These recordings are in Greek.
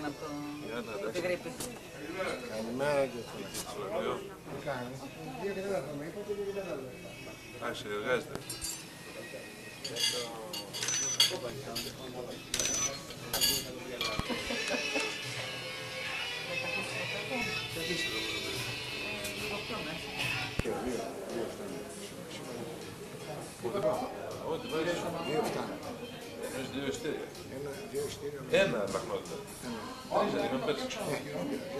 έκανα από τη γρήπη. Καλημέρα και στο Εντάξει, εργάζεται. Ό,τι βάζεις. Δύο φτάνει. Έχεις δύο ειστήρια. Δύο ειστήρια. Ένα λαχνότητα. Τρεις δεν είχαμε πέσει.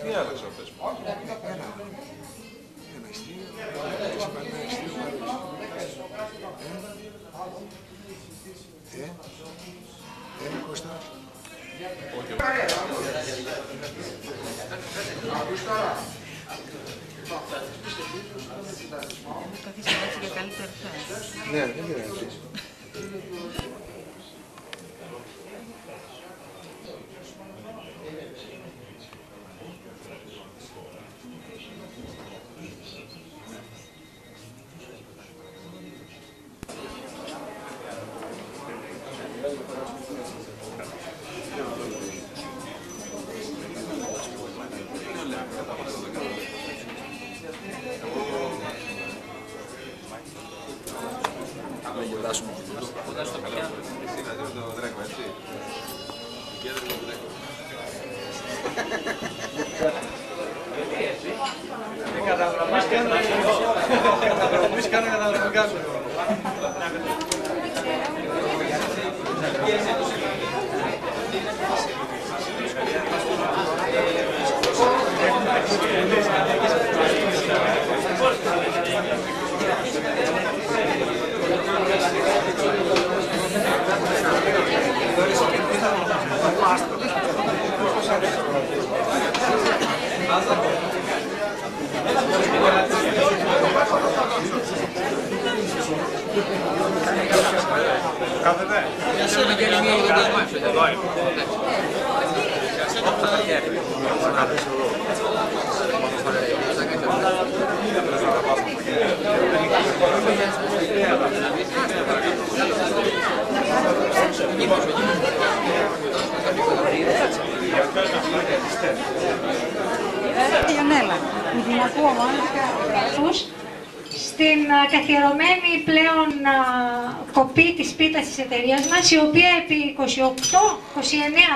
Τι άλλαξε να πέσουμε. Ένα ειστήριο. Ένα ειστήριο. Ένα Κώστα. Όχι. Καθίσαμε έτσι για καλύτερη θέση. Ναι, δεν πειράζει. Να γελάσουμε. Εσύ να δίνω το δρέκο, έτσι. Κέντρο το δρέκο. Καταδρομής κάνω καταδρομικά σου. Κάθετε. Για σένα και είναι μία ειδικασμάση. Εδώ είναι. Στην καθιερωμένη πλέον κοπή της πίτας της εταιρείας μας, η οποία επί 29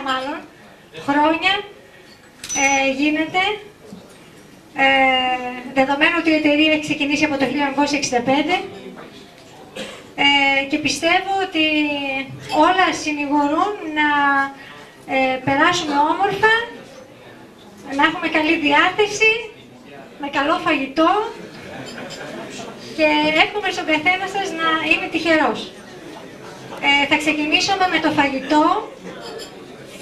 μάλλον χρόνια γίνεται, δεδομένου ότι η εταιρεία έχει ξεκινήσει από το 1965 και πιστεύω ότι όλα συνηγορούν να περάσουμε όμορφα, να έχουμε καλή διάθεση, με καλό φαγητό και εύχομαι στον καθένα σας να είναι τυχερός. Θα ξεκινήσουμε με το φαγητό,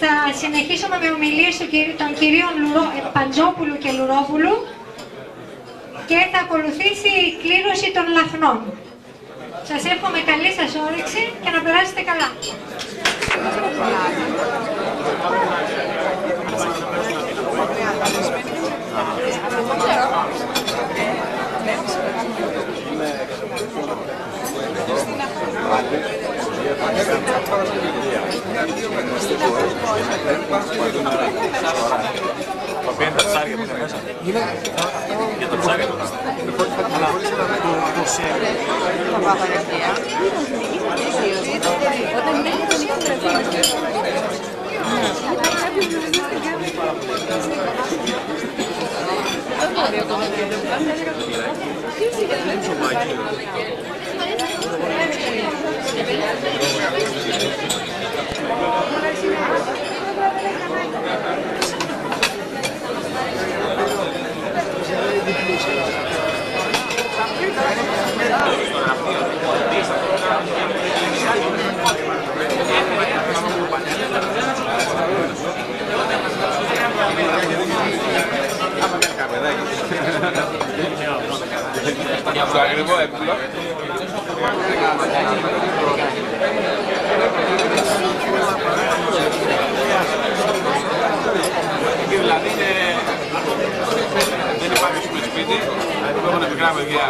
θα συνεχίσουμε με ομιλίες των κυρίων Παντζόπουλου και Λουρόπουλου και θα ακολουθήσει η κλήρωση των λαχνών. Σας εύχομαι καλή σας όρεξη και να περάσετε καλά. Το οποίο είναι τα ψάρια που είναι μέσα. Για το ψάρια του. Στο ακριβό έπιπλο. Δηλαδή δεν υπάρχει σπίτι, δηλαδή έχουν μικρά παιδιά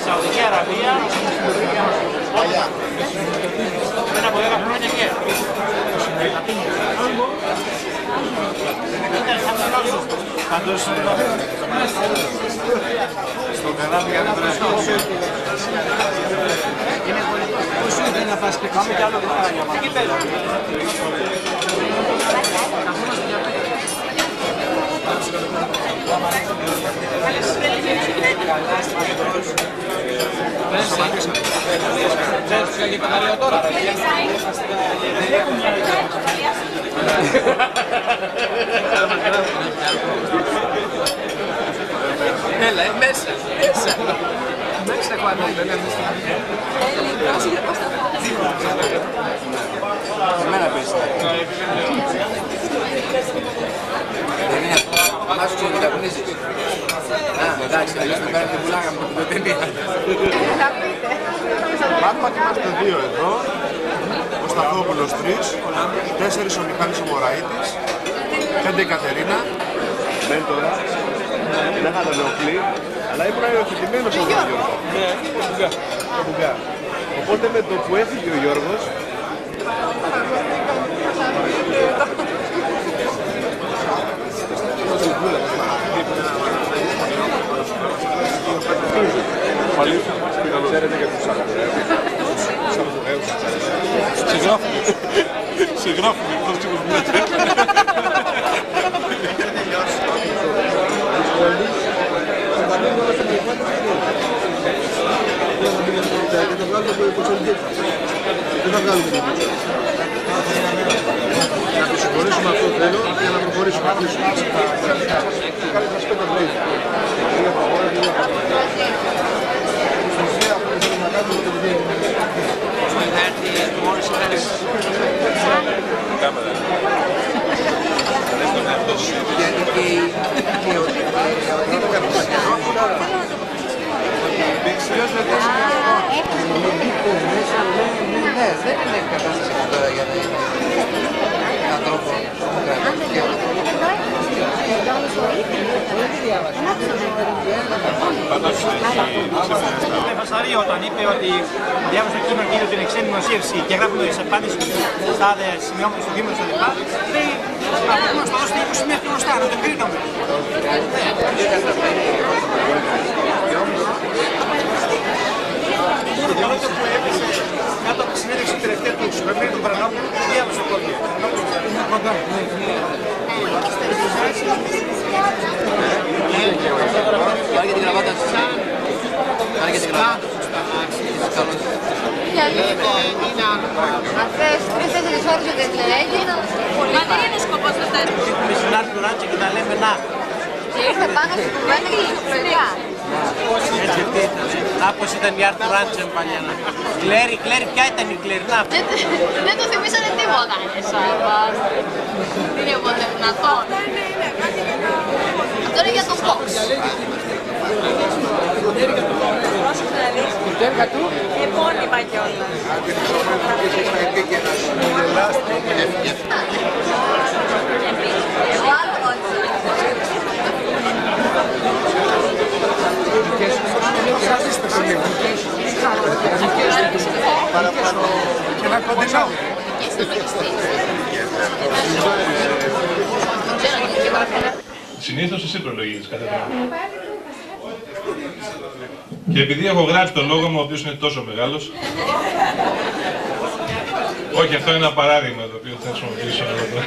Σαουδική Αραβία, πριν από 10 χρόνια και πάντως στον κανάλι για να βρεθώ. πώς σου ήθελε να πας και πάμε κι άλλο κεφάλαιο. Εκεί θέλω. Έλα, μέσα, μέσα. Μέσα quando Εμένα πες. Μας σου ξενιταπνίζεις. Εντάξει, αλλιώς με πέραν την πουλάγα μου την ταινία. Πράγματι είμαστε 2 εδώ, ο Σταθόπουλος 3, 4 ο Μιχάλης ο Μωραΐτης, 5 η Κατερίνα. Μέντορα, δεν θα τον ενοχλεί, αλλά ήμουν υιοθετημένος από τον Γιώργο. Ναι, το Μπουγά. Οπότε με το που έφυγε ο Γιώργος, ξέρετε για τους Σαββατοκύριακους. Συγγράφουμε, αυτό τι μου λέτε. Θα βγάλουμε το υποσχολική. Δεν θα βγάλουμε το υποσχολική. Να το συγχωρήσουμε αυτό θέλω και να προχωρήσουμε. Κάνε τα σπέτα του ίδιου. Στην ουσία αυτό θέλουμε να κάνουμε το βιβλίο. Γιατί και ο τύπος δεν είναι κατάσταση τώρα για να είναι ανθρώπο Με φασαρεί όταν είπε ότι διάβασε το κείμενο και είδε ότι είναι ξένη δημοσίευση και γράφουμε τις απάντησεις στα σημειώματα στο κείμενο και λοιπά, λέει να πούμε να στο δώσετε 20 μία χρωστά, να το κρίνουμε. Το διόλογο που έπαιζε κάτω από τη συνέντευξη τελευταία του Σουπερμίρη του Βρανόπουλου, διάβασε το κόντιο. Πάρε και την κραβάτα σου. Πάρε και την κραβάτα. Για λίγο είναι άλλο πράγμα. Να θες 3-4 ώρες ότι δεν έγινε πολύ. Μα δεν είναι σκοπός να φτάσει. Έχουμε συνάρτη του Ράτσε και τα λέμε να. Και ήρθε πάνω στην κουβέντα και στην παιδιά. Έτσι ήταν. Άπως ήταν η Άρτου Ράντσεν παλιά. Κλέρι, ποια ήταν η Κλέρι, να. Δεν το θυμήσανε τίποτα. Δεν είναι ποτέ δυνατόν. Αυτό είναι για το Fox. Κουτέρκα του. Επώνυμα κιόλας. Εγώ άλλο ρώτησα. Και ένα κοντινό. Συνήθως εσύ προλογίζεις κάθε πράγμα. Και επειδή έχω γράψει τον λόγο μου, ο οποίος είναι τόσο μεγάλος. Όχι, αυτό είναι ένα παράδειγμα το οποίο θα χρησιμοποιήσω εδώ πέρα.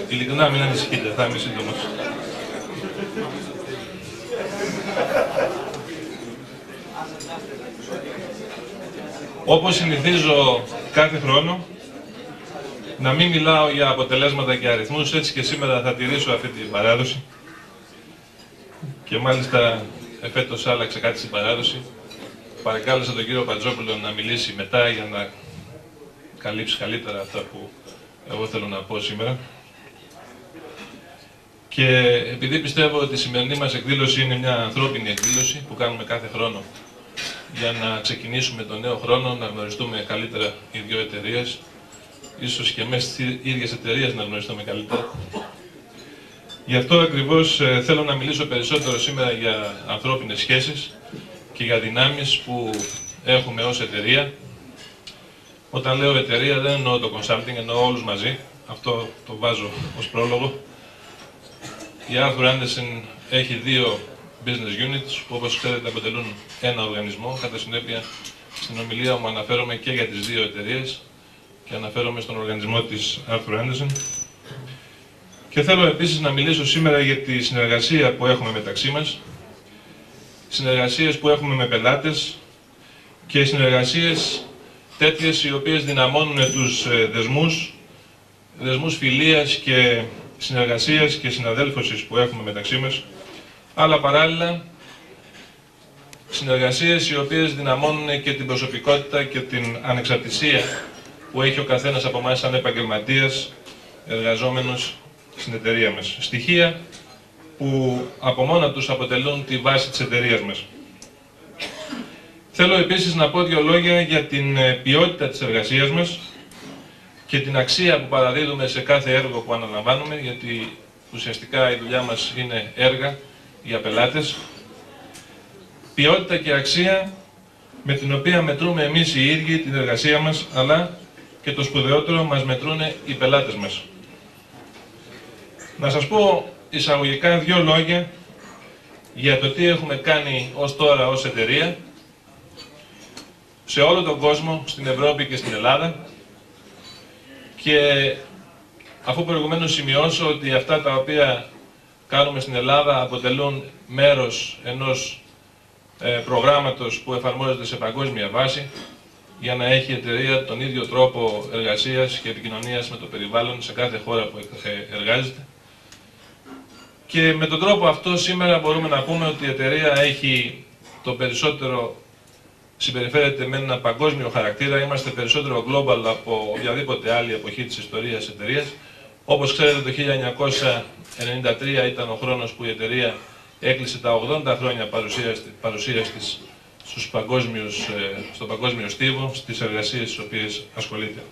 Ειλικρινά μην ανησυχείτε, θα είμαι σύντομος. Όπως συνηθίζω κάθε χρόνο, να μην μιλάω για αποτελέσματα και αριθμούς, έτσι και σήμερα θα τηρήσω αυτή την παράδοση. Και μάλιστα εφέτος άλλαξε κάτι στην παράδοση. Παρακάλεσα τον κύριο Πατζόπουλο να μιλήσει μετά για να καλύψει καλύτερα αυτά που εγώ θέλω να πω σήμερα. Και επειδή πιστεύω ότι η σημερινή μας εκδήλωση είναι μια ανθρώπινη εκδήλωση που κάνουμε κάθε χρόνο για να ξεκινήσουμε τον νέο χρόνο, να γνωριστούμε καλύτερα οι δύο εταιρείες, ίσως και μέσα στις ίδιες εταιρείες να γνωριστούμε καλύτερα. Γι' αυτό ακριβώς θέλω να μιλήσω περισσότερο σήμερα για ανθρώπινες σχέσεις και για δυνάμεις που έχουμε ως εταιρεία. Όταν λέω εταιρεία δεν εννοώ το consulting, εννοώ όλους μαζί. Αυτό το βάζω ως πρόλογο. Η Arthur Andersen έχει δύο business units που, όπως ξέρετε, αποτελούν ένα οργανισμό. Κατά συνέπεια, στην ομιλία μου αναφέρομαι και για τις δύο εταιρείες και αναφέρομαι στον οργανισμό της Arthur Andersen. Και θέλω επίσης να μιλήσω σήμερα για τη συνεργασία που έχουμε μεταξύ μας, συνεργασίες που έχουμε με πελάτες και συνεργασίες τέτοιες οι οποίες δυναμώνουν τους δεσμούς φιλίας και συνεργασίας και συναδέλφωσης που έχουμε μεταξύ μας, αλλά παράλληλα συνεργασίες οι οποίες δυναμώνουν και την προσωπικότητα και την ανεξαρτησία που έχει ο καθένας από εμάς σαν επαγγελματίας εργαζόμενος στην εταιρεία μας. Στοιχεία που από μόνα τους αποτελούν τη βάση της εταιρείας μας. Θέλω επίσης να πω δύο λόγια για την ποιότητα της εργασίας μας και την αξία που παραδίδουμε σε κάθε έργο που αναλαμβάνουμε, γιατί ουσιαστικά η δουλειά μας είναι έργα για πελάτες. Ποιότητα και αξία με την οποία μετρούμε εμείς οι ίδιοι την εργασία μας, αλλά και το σπουδαιότερο μας μετρούν οι πελάτες μας. Να σας πω εισαγωγικά δύο λόγια για το τι έχουμε κάνει ως τώρα ως εταιρεία σε όλο τον κόσμο, στην Ευρώπη και στην Ελλάδα, και αφού προηγουμένως σημειώσω ότι αυτά τα οποία κάνουμε στην Ελλάδα αποτελούν μέρος ενός προγράμματος που εφαρμόζεται σε παγκόσμια βάση για να έχει η εταιρεία τον ίδιο τρόπο εργασίας και επικοινωνίας με το περιβάλλον σε κάθε χώρα που εργάζεται. Και με τον τρόπο αυτό σήμερα μπορούμε να πούμε ότι η εταιρεία έχει το περισσότερο, συμπεριφέρεται με ένα παγκόσμιο χαρακτήρα. Είμαστε περισσότερο global από οποιαδήποτε άλλη εποχή της ιστορίας της εταιρείας. Όπως ξέρετε, το 1993 ήταν ο χρόνος που η εταιρεία έκλεισε τα 80 χρόνια παρουσίας της στον παγκόσμιο στίβο, στις εργασίες στις οποίες ασχολείται.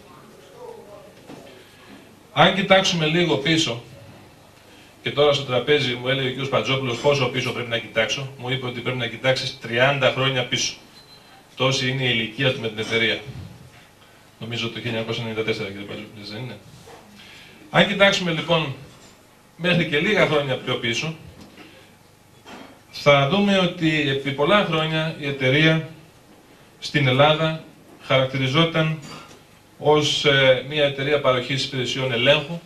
Αν κοιτάξουμε λίγο πίσω, και τώρα στο τραπέζι μου έλεγε ο κ. Πατζόπουλος πόσο πίσω πρέπει να κοιτάξω, μου είπε ότι πρέπει να κοιτάξεις 30 χρόνια πίσω. Τόση είναι η ηλικία του με την εταιρεία. Νομίζω το 1994, κ. Πατζόπουλος, δεν είναι? Αν κοιτάξουμε λοιπόν μέχρι και λίγα χρόνια πιο πίσω, θα δούμε ότι επί πολλά χρόνια η εταιρεία στην Ελλάδα χαρακτηριζόταν ως μια εταιρεία παροχής υπηρεσιών ελέγχου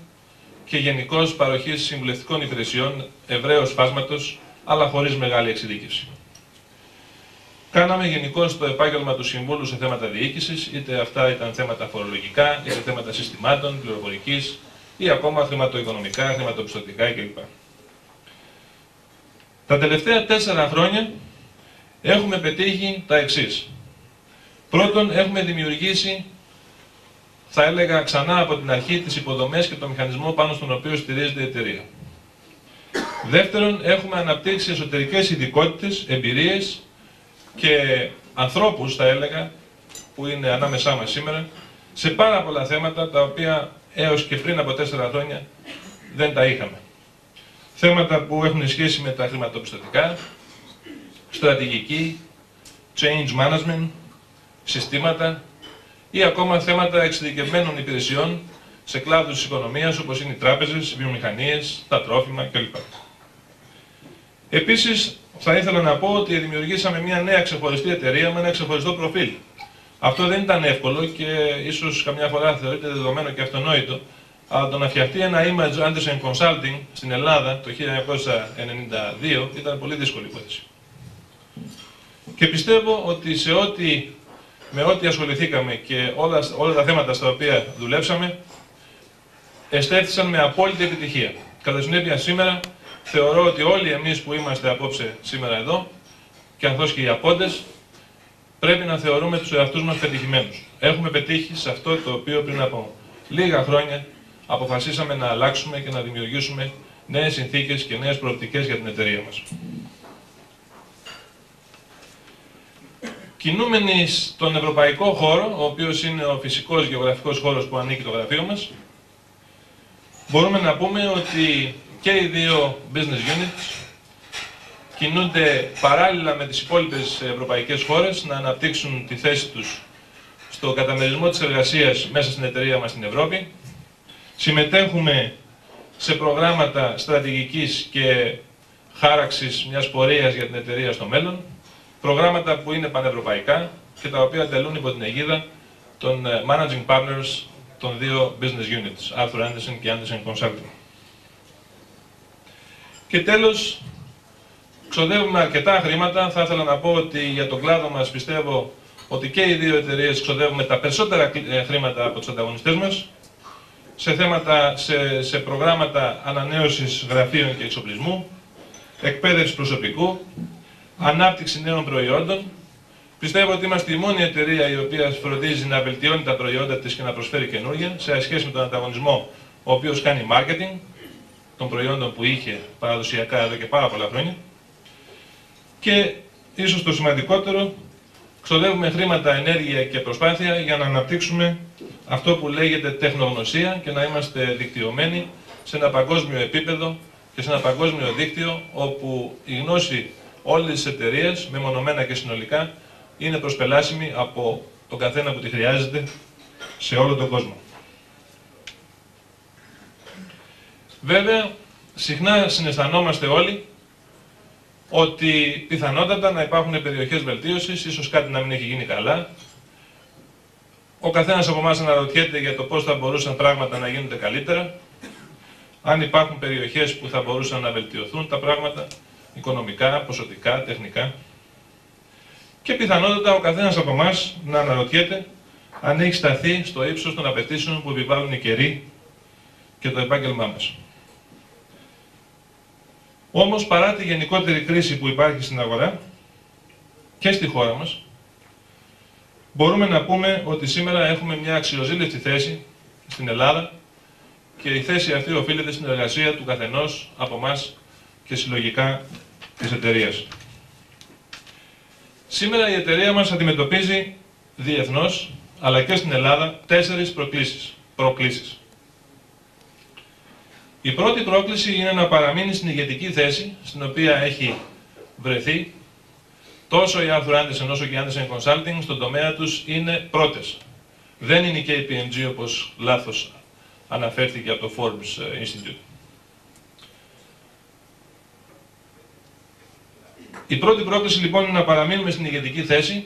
και γενικώς παροχής συμβουλευτικών υπηρεσιών ευρέως φάσματος, αλλά χωρίς μεγάλη εξειδίκευση. Κάναμε γενικώς το επάγγελμα του συμβούλου σε θέματα διοίκησης, είτε αυτά ήταν θέματα φορολογικά, είτε θέματα συστημάτων, πληροφορικής, ή ακόμα χρηματοοικονομικά, χρηματοπιστωτικά κλπ. Τα τελευταία 4 χρόνια έχουμε πετύχει τα εξής. Πρώτον, έχουμε δημιουργήσει, θα έλεγα ξανά από την αρχή, τις υποδομές και το μηχανισμό πάνω στον οποίο στηρίζεται η εταιρεία. Δεύτερον, έχουμε αναπτύξει εσωτερικές ειδικότητες, εμπειρίες και ανθρώπους, θα έλεγα, που είναι ανάμεσά μας σήμερα, σε πάρα πολλά θέματα τα οποία έως και πριν από 4 χρόνια δεν τα είχαμε. Θέματα που έχουν σχέση με τα χρηματοπιστωτικά, στρατηγική, change management, συστήματα ή ακόμα θέματα εξειδικευμένων υπηρεσιών σε κλάδους της οικονομίας όπως είναι οι τράπεζες, οι βιομηχανίες, τα τρόφιμα κλπ. Επίσης, θα ήθελα να πω ότι δημιουργήσαμε μια νέα ξεχωριστή εταιρεία με ένα ξεχωριστό προφίλ. Αυτό δεν ήταν εύκολο και ίσως καμιά φορά θεωρείται δεδομένο και αυτονόητο, αλλά το να φτιαχτεί ένα Image Andersen Consulting στην Ελλάδα το 1992 ήταν πολύ δύσκολη υπόθεση. Και πιστεύω ότι με ό,τι ασχοληθήκαμε και όλα τα θέματα στα οποία δουλέψαμε, εστέφθησαν με απόλυτη επιτυχία. Κατά συνέπεια σήμερα, θεωρώ ότι όλοι εμείς που είμαστε απόψε σήμερα εδώ, και καθώς και οι απόντες, πρέπει να θεωρούμε τους εαυτούς μας πετυχημένους. Έχουμε πετύχει σε αυτό το οποίο πριν από λίγα χρόνια αποφασίσαμε να αλλάξουμε και να δημιουργήσουμε νέες συνθήκες και νέες προοπτικές για την εταιρεία μας. Κινούμενοι στον ευρωπαϊκό χώρο, ο οποίος είναι ο φυσικός γεωγραφικός χώρος που ανήκει το γραφείο μας, μπορούμε να πούμε ότι και οι δύο business units κινούνται παράλληλα με τις υπόλοιπες ευρωπαϊκές χώρες να αναπτύξουν τη θέση τους στο καταμερισμό της εργασίας μέσα στην εταιρεία μας στην Ευρώπη. Συμμετέχουμε σε προγράμματα στρατηγικής και χάραξης μιας πορείας για την εταιρεία στο μέλλον, προγράμματα που είναι πανευρωπαϊκά και τα οποία τελούν υπό την αιγίδα των managing partners των δύο business units, Arthur Andersen και Andersen Consulting. Και τέλος, ξοδεύουμε αρκετά χρήματα. Θα ήθελα να πω ότι για τον κλάδο μας πιστεύω ότι και οι δύο εταιρείες ξοδεύουμε τα περισσότερα χρήματα από τους ανταγωνιστές μας σε θέματα, σε προγράμματα ανανέωσης γραφείων και εξοπλισμού, εκπαίδευση προσωπικού, ανάπτυξη νέων προϊόντων. Πιστεύω ότι είμαστε η μόνη εταιρεία η οποία φροντίζει να βελτιώνει τα προϊόντα της και να προσφέρει καινούργια, σε σχέση με τον ανταγωνισμό, ο οποίος κάνει marketing των προϊόντων που είχε παραδοσιακά εδώ και πάρα πολλά χρόνια. Και ίσως το σημαντικότερο, ξοδεύουμε χρήματα, ενέργεια και προσπάθεια για να αναπτύξουμε αυτό που λέγεται τεχνογνωσία και να είμαστε δικτυωμένοι σε ένα παγκόσμιο επίπεδο και σε ένα παγκόσμιο δίκτυο όπου η γνώση όλες τις εταιρείες, μεμονωμένα και συνολικά, είναι προσπελάσιμη από τον καθένα που τη χρειάζεται σε όλο τον κόσμο. Βέβαια, συχνά συναισθανόμαστε όλοι ότι πιθανότατα να υπάρχουν περιοχές βελτίωσης, ίσως κάτι να μην έχει γίνει καλά. Ο καθένας από εμάς αναρωτιέται για το πώς θα μπορούσαν πράγματα να γίνονται καλύτερα, αν υπάρχουν περιοχές που θα μπορούσαν να βελτιωθούν τα πράγματα, οικονομικά, ποσοτικά, τεχνικά. Και πιθανότατα ο καθένας από εμάς να αναρωτιέται αν έχει σταθεί στο ύψος των απαιτήσεων που επιβάλλουν οι καιροί και το επάγγελμά μας. Όμως, παρά τη γενικότερη κρίση που υπάρχει στην αγορά και στη χώρα μας, μπορούμε να πούμε ότι σήμερα έχουμε μια αξιοζήλευτη θέση στην Ελλάδα και η θέση αυτή οφείλεται στην εργασία του καθενός από εμάς και συλλογικά της εταιρείας. Σήμερα η εταιρεία μας αντιμετωπίζει διεθνώς, αλλά και στην Ελλάδα, 4 προκλήσεις. Η πρώτη πρόκληση είναι να παραμείνει στην ηγετική θέση, στην οποία έχει βρεθεί. Τόσο η Arthur Andersen όσο και η Andersen Consulting στον τομέα τους είναι πρώτες. Δεν είναι η KPMG όπως λάθος αναφέρθηκε από το Forbes Institute. Η πρώτη πρόκληση λοιπόν είναι να παραμείνουμε στην ηγετική θέση.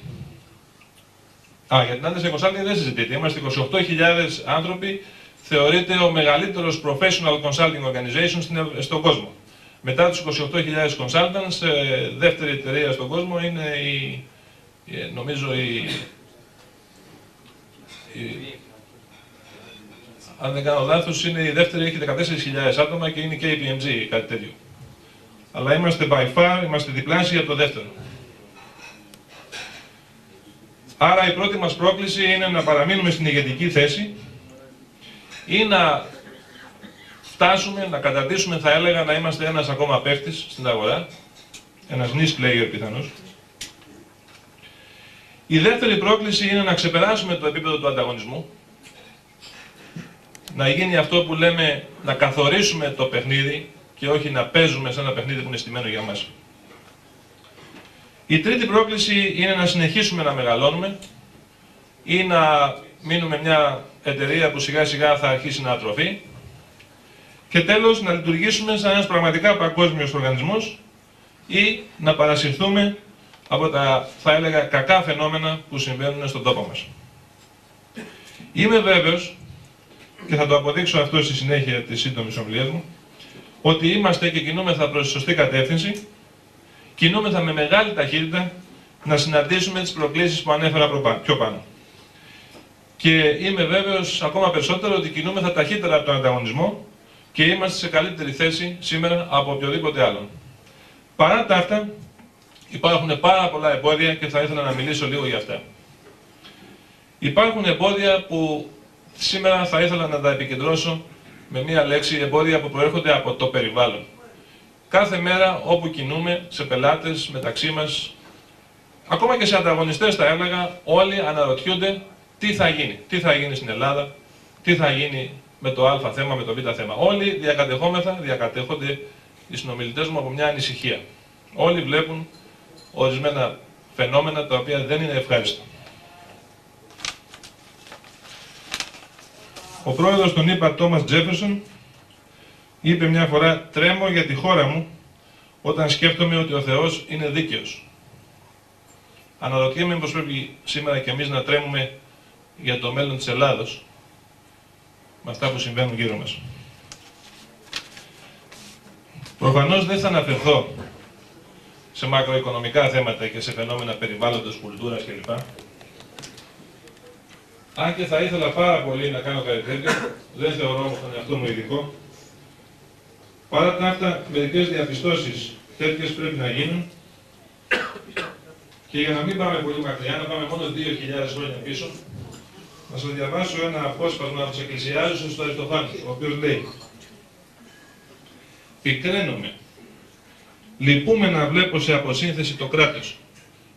Για την Andersen Consulting δεν συζητείται. Είμαστε 28.000 άνθρωποι. Θεωρείται ο μεγαλύτερος professional consulting organization στον κόσμο. Μετά τους 28.000 consultants, δεύτερη εταιρεία στον κόσμο είναι αν δεν κάνω λάθος, είναι η δεύτερη, έχει 14.000 άτομα και είναι και η KPMG, κάτι τέτοιο. Αλλά είμαστε by far, είμαστε διπλάσιοι από το δεύτερο. Άρα η πρώτη μας πρόκληση είναι να παραμείνουμε στην ηγετική θέση ή να φτάσουμε, να καταρτήσουμε, θα έλεγα, να είμαστε ένας ακόμα παίκτης στην αγορά, ένας niche player πιθανώς. Η δεύτερη πρόκληση είναι να ξεπεράσουμε το επίπεδο του ανταγωνισμού, να γίνει αυτό που λέμε, να καθορίσουμε το παιχνίδι και όχι να παίζουμε σε ένα παιχνίδι που είναι στημένο για μας. Η τρίτη πρόκληση είναι να συνεχίσουμε να μεγαλώνουμε ή να μείνουμε μια εταιρεία που σιγά σιγά θα αρχίσει να ατροφεί. Και τέλος, να λειτουργήσουμε σαν ένας πραγματικά παγκόσμιος οργανισμός ή να παρασυρθούμε από τα, θα έλεγα, κακά φαινόμενα που συμβαίνουν στον τόπο μας. Είμαι βέβαιος, και θα το αποδείξω αυτό στη συνέχεια της σύντομης ομιλίας μου, ότι είμαστε και κινούμεθα προς τη σωστή κατεύθυνση, κινούμεθα με μεγάλη ταχύτητα να συναντήσουμε τις προκλήσεις που ανέφερα πιο πάνω. Και είμαι βέβαιος ακόμα περισσότερο ότι κινούμεθα ταχύτερα από τον ανταγωνισμό και είμαστε σε καλύτερη θέση σήμερα από οποιοδήποτε άλλον. Παρά τα αυτά, υπάρχουν πάρα πολλά εμπόδια και θα ήθελα να μιλήσω λίγο για αυτά. Υπάρχουν εμπόδια που σήμερα θα ήθελα να τα επικεντρώσω με μία λέξη, εμπόδια που προέρχονται από το περιβάλλον. Κάθε μέρα όπου κινούμε, σε πελάτες, μεταξύ μας, Ακόμα και σε ανταγωνιστές θα έλεγα, όλοι αναρωτιούνται τι θα γίνει. Τι θα γίνει στην Ελλάδα, τι θα γίνει με το α θέμα, με το β θέμα. Όλοι διακατέχονται οι συνομιλητές μου από μια ανησυχία. Όλοι βλέπουν ορισμένα φαινόμενα τα οποία δεν είναι ευχάριστα. Ο πρόεδρος των ΗΠΑ, Τόμας Τζέφερσον, είπε μια φορά «Τρέμω για τη χώρα μου όταν σκέφτομαι ότι ο Θεός είναι δίκαιος». Αναρωτιέμαι μήπως πρέπει σήμερα και εμείς να τρέμουμε για το μέλλον της Ελλάδος με αυτά που συμβαίνουν γύρω μας. Προφανώς δεν θα αναφερθώ σε μακροοικονομικά θέματα και σε φαινόμενα περιβάλλοντος, κουλτούρας κλπ. Αν και θα ήθελα πάρα πολύ να κάνω κάτι τέτοιο, δεν θεωρώ όμως τον εαυτό μου ειδικό. Παρά τα αυτά, μερικές διαπιστώσεις τέτοιες πρέπει να γίνουν και για να μην πάμε πολύ μακριά, να πάμε μόνο 2.000 χρόνια πίσω, να σας διαβάσω ένα απόσπασμα από τους Εκκλησιάζους στο Αριστοφάνη, ο οποίος λέει «Πικραίνομαι, λυπούμε να βλέπω σε αποσύνθεση το κράτος».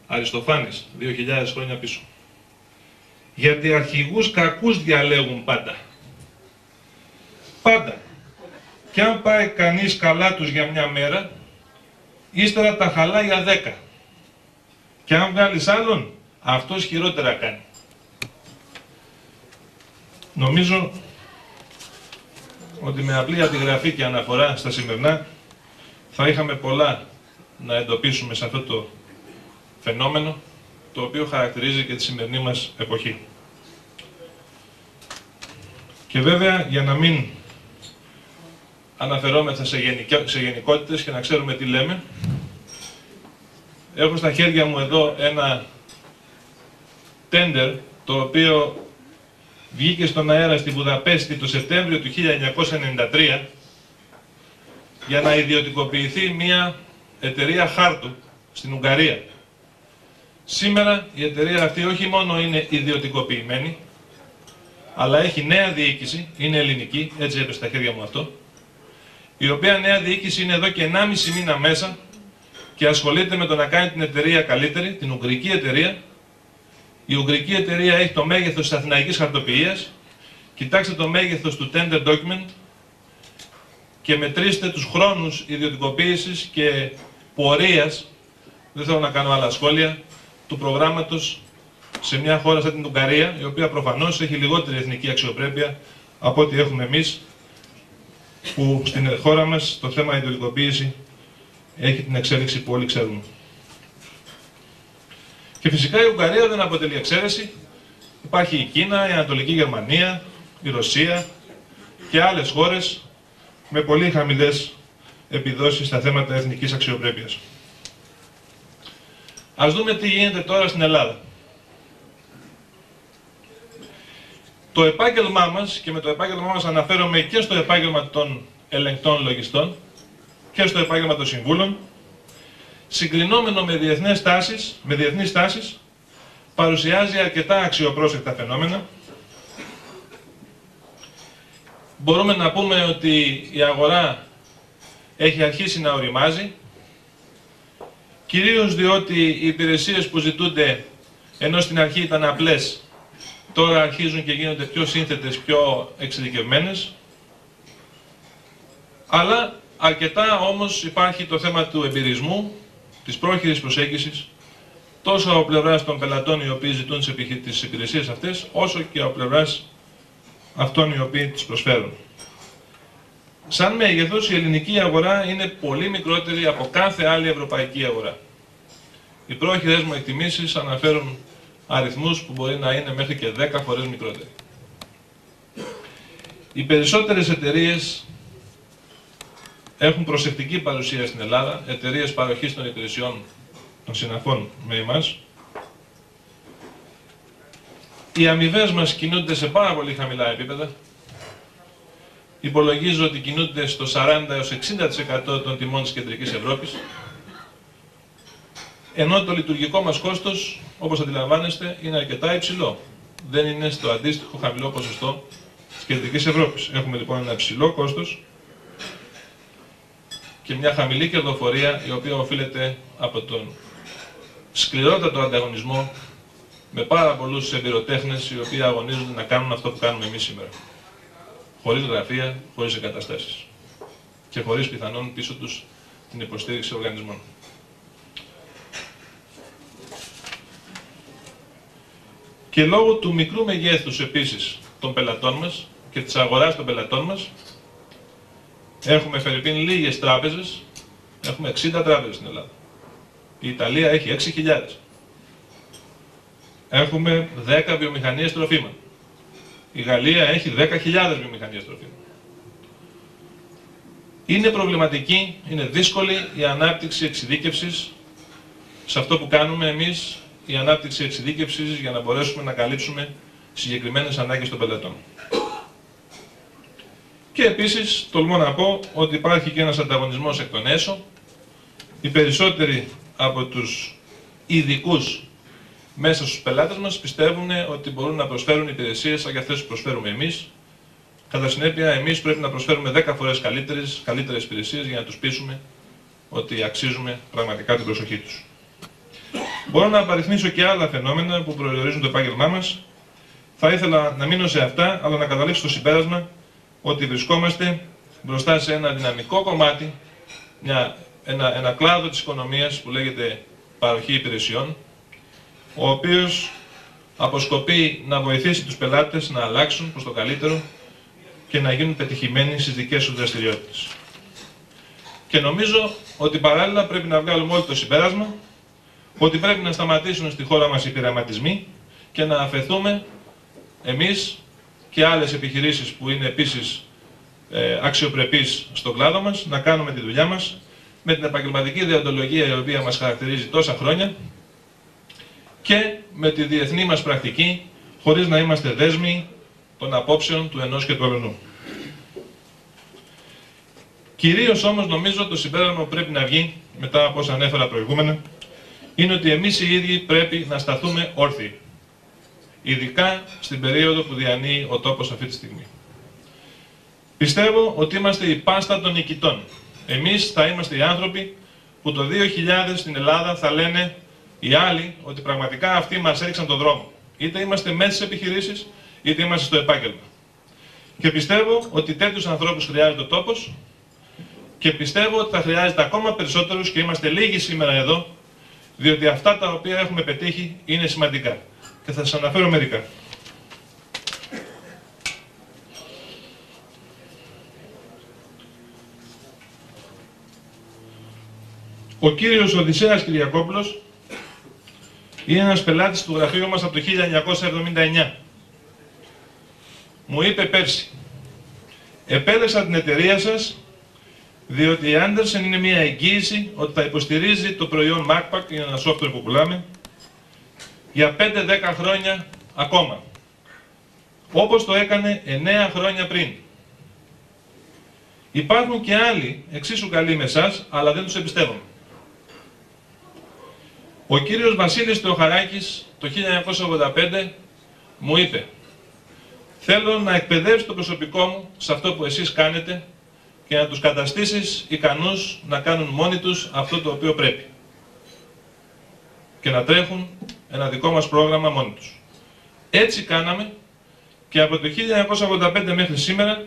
Αριστοφάνης, 2.000 χρόνια πίσω. «Γιατί αρχηγούς κακούς διαλέγουν πάντα. Πάντα. Κι αν πάει κανείς καλά τους για μια μέρα, ύστερα τα χαλά για 10. Και αν βγάλεις άλλον, αυτός χειρότερα κάνει». Νομίζω ότι με απλή αντιγραφή και αναφορά στα σημερινά θα είχαμε πολλά να εντοπίσουμε σε αυτό το φαινόμενο, το οποίο χαρακτηρίζει και τη σημερινή μας εποχή. Και βέβαια, για να μην αναφερόμεθα σε γενικότητες και να ξέρουμε τι λέμε, έχω στα χέρια μου εδώ ένα τέντερ, το οποίο βγήκε στον αέρα στη Βουδαπέστη το Σεπτέμβριο του 1993 για να ιδιωτικοποιηθεί μια εταιρεία χάρτου στην Ουγγαρία. Σήμερα η εταιρεία αυτή όχι μόνο είναι ιδιωτικοποιημένη, αλλά έχει νέα διοίκηση, είναι ελληνική, έτσι έπεσε στα χέρια μου αυτό, η οποία νέα διοίκηση είναι εδώ και 1,5 μήνα μέσα και ασχολείται με το να κάνει την εταιρεία καλύτερη, την ουγγρική εταιρεία. Η ουγγρική εταιρεία έχει το μέγεθος της αθηναϊκής χαρτοποιίας. Κοιτάξτε το μέγεθος του tender document και μετρήστε τους χρόνους ιδιωτικοποίησης και πορείας, δεν θέλω να κάνω άλλα σχόλια, του προγράμματος σε μια χώρα σαν την Ουγγαρία, η οποία προφανώς έχει λιγότερη εθνική αξιοπρέπεια από ό,τι έχουμε εμείς, που στην χώρα μας το θέμα ιδιωτικοποίηση έχει την εξέλιξη που όλοι ξέρουμε. Και φυσικά η Ουγγαρία δεν αποτελεί εξαίρεση. Υπάρχει η Κίνα, η Ανατολική Γερμανία, η Ρωσία και άλλες χώρες με πολύ χαμηλές επιδόσεις στα θέματα εθνικής αξιοπρέπειας. Ας δούμε τι γίνεται τώρα στην Ελλάδα. Το επάγγελμά μας, και με το επάγγελμά μας αναφέρομαι και στο επάγγελμα των ελεγκτών λογιστών και στο επάγγελμα των συμβούλων, συγκρινόμενο με διεθνείς τάσεις, παρουσιάζει αρκετά αξιοπρόσεκτα φαινόμενα. Μπορούμε να πούμε ότι η αγορά έχει αρχίσει να οριμάζει, κυρίως διότι οι υπηρεσίες που ζητούνται, ενώ στην αρχή ήταν απλές, τώρα αρχίζουν και γίνονται πιο σύνθετες, πιο εξειδικευμένες. Αλλά αρκετά όμως υπάρχει το θέμα του εμπειρισμού, της πρόχειρης προσέγγισης, τόσο από πλευράς των πελατών οι οποίοι ζητούν τις υπηρεσίες αυτές, όσο και από πλευράς αυτών οι οποίοι τις προσφέρουν. Σαν μέγεθος, η ελληνική αγορά είναι πολύ μικρότερη από κάθε άλλη ευρωπαϊκή αγορά. Οι πρόχειρες μου εκτιμήσεις αναφέρουν αριθμούς που μπορεί να είναι μέχρι και 10 φορές μικρότεροι. Οι περισσότερες εταιρείες έχουν προσεκτική παρουσία στην Ελλάδα, εταιρείες παροχής των υπηρεσιών των συναφών με εμάς. Οι αμοιβές μας κινούνται σε πάρα πολύ χαμηλά επίπεδα. Υπολογίζω ότι κινούνται στο 40-60% των τιμών της Κεντρικής Ευρώπης. Ενώ το λειτουργικό μας κόστος, όπως αντιλαμβάνεστε, είναι αρκετά υψηλό. Δεν είναι στο αντίστοιχο χαμηλό ποσοστό της Κεντρικής Ευρώπης. Έχουμε λοιπόν ένα υψηλό κόστος και μια χαμηλή κερδοφορία, η οποία οφείλεται από τον σκληρότατο ανταγωνισμό με πάρα πολλούς εμπειροτέχνες οι οποίοι αγωνίζονται να κάνουν αυτό που κάνουμε εμείς σήμερα. Χωρίς γραφεία, χωρίς εγκαταστάσεις και χωρίς πιθανόν πίσω τους την υποστήριξη οργανισμών. Και λόγω του μικρού μεγέθους επίσης των πελατών μας και της αγοράς των πελατών μας, έχουμε φερειπίν λίγες τράπεζες, έχουμε 60 τράπεζες στην Ελλάδα. Η Ιταλία έχει 6.000. Έχουμε 10 βιομηχανίες τροφίμων. Η Γαλλία έχει 10.000 βιομηχανίες τροφίμων. Είναι προβληματική, είναι δύσκολη η ανάπτυξη εξειδίκευσης σε αυτό που κάνουμε εμείς, η ανάπτυξη εξειδίκευσης για να μπορέσουμε να καλύψουμε συγκεκριμένες ανάγκες των πελατών. Και επίσης, τολμώ να πω ότι υπάρχει και ένας ανταγωνισμός εκ των έσω. Οι περισσότεροι από τους ειδικούς μέσα στους πελάτες μας πιστεύουν ότι μπορούν να προσφέρουν υπηρεσίες σαν και αυτές που προσφέρουμε εμείς. Κατά συνέπεια, εμείς πρέπει να προσφέρουμε 10 φορές καλύτερες υπηρεσίες για να τους πείσουμε ότι αξίζουμε πραγματικά την προσοχή τους. Μπορώ να απαριθμίσω και άλλα φαινόμενα που προορίζουν το επάγγελμά μας. Θα ήθελα να μείνω σε αυτά, αλλά να καταλήξω στο συμπέρασμα ότι βρισκόμαστε μπροστά σε ένα δυναμικό κομμάτι, ένα κλάδο της οικονομίας που λέγεται παροχή υπηρεσιών, ο οποίος αποσκοπεί να βοηθήσει τους πελάτες να αλλάξουν προς το καλύτερο και να γίνουν πετυχημένοι στις δικές τους δραστηριότητες. Και νομίζω ότι παράλληλα πρέπει να βγάλουμε όλοι το συμπέρασμα ότι πρέπει να σταματήσουν στη χώρα μας οι πειραματισμοί και να αφαιθούμε εμείς και άλλες επιχειρήσεις που είναι επίσης αξιοπρεπείς στον κλάδο μας, να κάνουμε τη δουλειά μας με την επαγγελματική δεοντολογία η οποία μας χαρακτηρίζει τόσα χρόνια και με τη διεθνή μας πρακτική, χωρίς να είμαστε δέσμοι των απόψεων του ενός και του αλλού. Κυρίως όμως νομίζω το συμπέρασμα που πρέπει να βγει, μετά από όσα ανέφερα προηγούμενα, είναι ότι εμείς οι ίδιοι πρέπει να σταθούμε όρθιοι. Ειδικά στην περίοδο που διανύει ο τόπος αυτή τη στιγμή. Πιστεύω ότι είμαστε η πάστα των νικητών. Εμείς θα είμαστε οι άνθρωποι που το 2000 στην Ελλάδα θα λένε οι άλλοι ότι πραγματικά αυτοί μας έριξαν τον δρόμο. Είτε είμαστε μέσα στις επιχειρήσεις, είτε είμαστε στο επάγγελμα. Και πιστεύω ότι τέτοιους ανθρώπους χρειάζεται ο τόπος και πιστεύω ότι θα χρειάζεται ακόμα περισσότερους και είμαστε λίγοι σήμερα εδώ, διότι αυτά τα οποία έχουμε πετύχει είναι σημαντικά. Και θα σας αναφέρω μερικά. Ο κύριος Οδυσσέας Κυριακόπουλος είναι ένας πελάτης του γραφείου μας από το 1979. Μου είπε πέρσι, επέλεξα την εταιρεία σας διότι η Andersen είναι μια εγγύηση ότι θα υποστηρίζει το προϊόν MacPack, είναι ένα software που πουλάμε, για 5-10 χρόνια ακόμα. Όπως το έκανε 9 χρόνια πριν. Υπάρχουν και άλλοι εξίσου καλοί με εσάς, αλλά δεν τους εμπιστεύομαι. Ο κύριος Βασίλης Θεοχαράκης το 1985 μου είπε «Θέλω να εκπαιδεύσεις το προσωπικό μου σε αυτό που εσείς κάνετε και να τους καταστήσεις ικανούς να κάνουν μόνοι τους αυτό το οποίο πρέπει και να τρέχουν ένα δικό μας πρόγραμμα μόνοι τους». Έτσι κάναμε και από το 1985 μέχρι σήμερα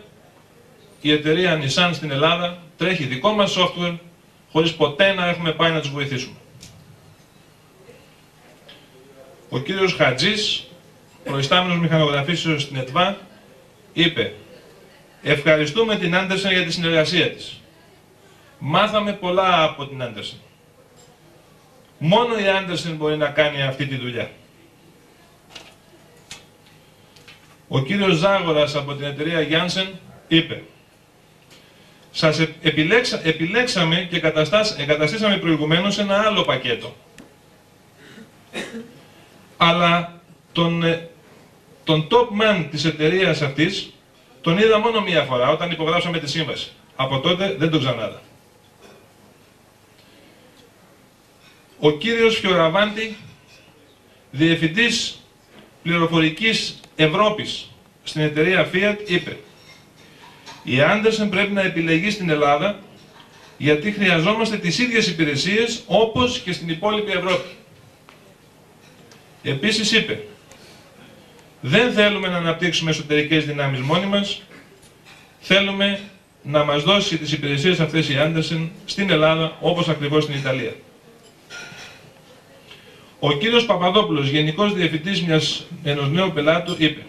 η εταιρεία Nissan στην Ελλάδα τρέχει δικό μας software χωρίς ποτέ να έχουμε πάει να τους βοηθήσουμε. Ο κύριος Χατζής, προϊστάμενος μηχανογραφήσεως στην ΕΤΒΑ, είπε «Ευχαριστούμε την Andersen για τη συνεργασία της. Μάθαμε πολλά από την Andersen. Μόνο η Andersen μπορεί να κάνει αυτή τη δουλειά». Ο κύριος Ζάγορας από την εταιρεία Janssen είπε «Σας επιλέξαμε και εγκαταστήσαμε προηγουμένως ένα άλλο πακέτο. Αλλά τον top man της εταιρείας αυτής τον είδα μόνο μία φορά όταν υπογράψαμε τη σύμβαση. Από τότε δεν τον ξανάδα». Ο κύριος Φιωραβάντη, διευθυντής πληροφορικής Ευρώπης στην εταιρεία Fiat, είπε «Η Andersen πρέπει να επιλεγεί στην Ελλάδα γιατί χρειαζόμαστε τις ίδιες υπηρεσίες όπως και στην υπόλοιπη Ευρώπη. Επίσης είπε, δεν θέλουμε να αναπτύξουμε εσωτερικές δυνάμεις μόνοι μας, θέλουμε να μας δώσει τις υπηρεσίες αυτές η Άντερσεν στην Ελλάδα, όπως ακριβώς στην Ιταλία. Ο κύριος Παπαδόπουλος, Γενικός Διευθυντής ενός νέου πελάτου, είπε,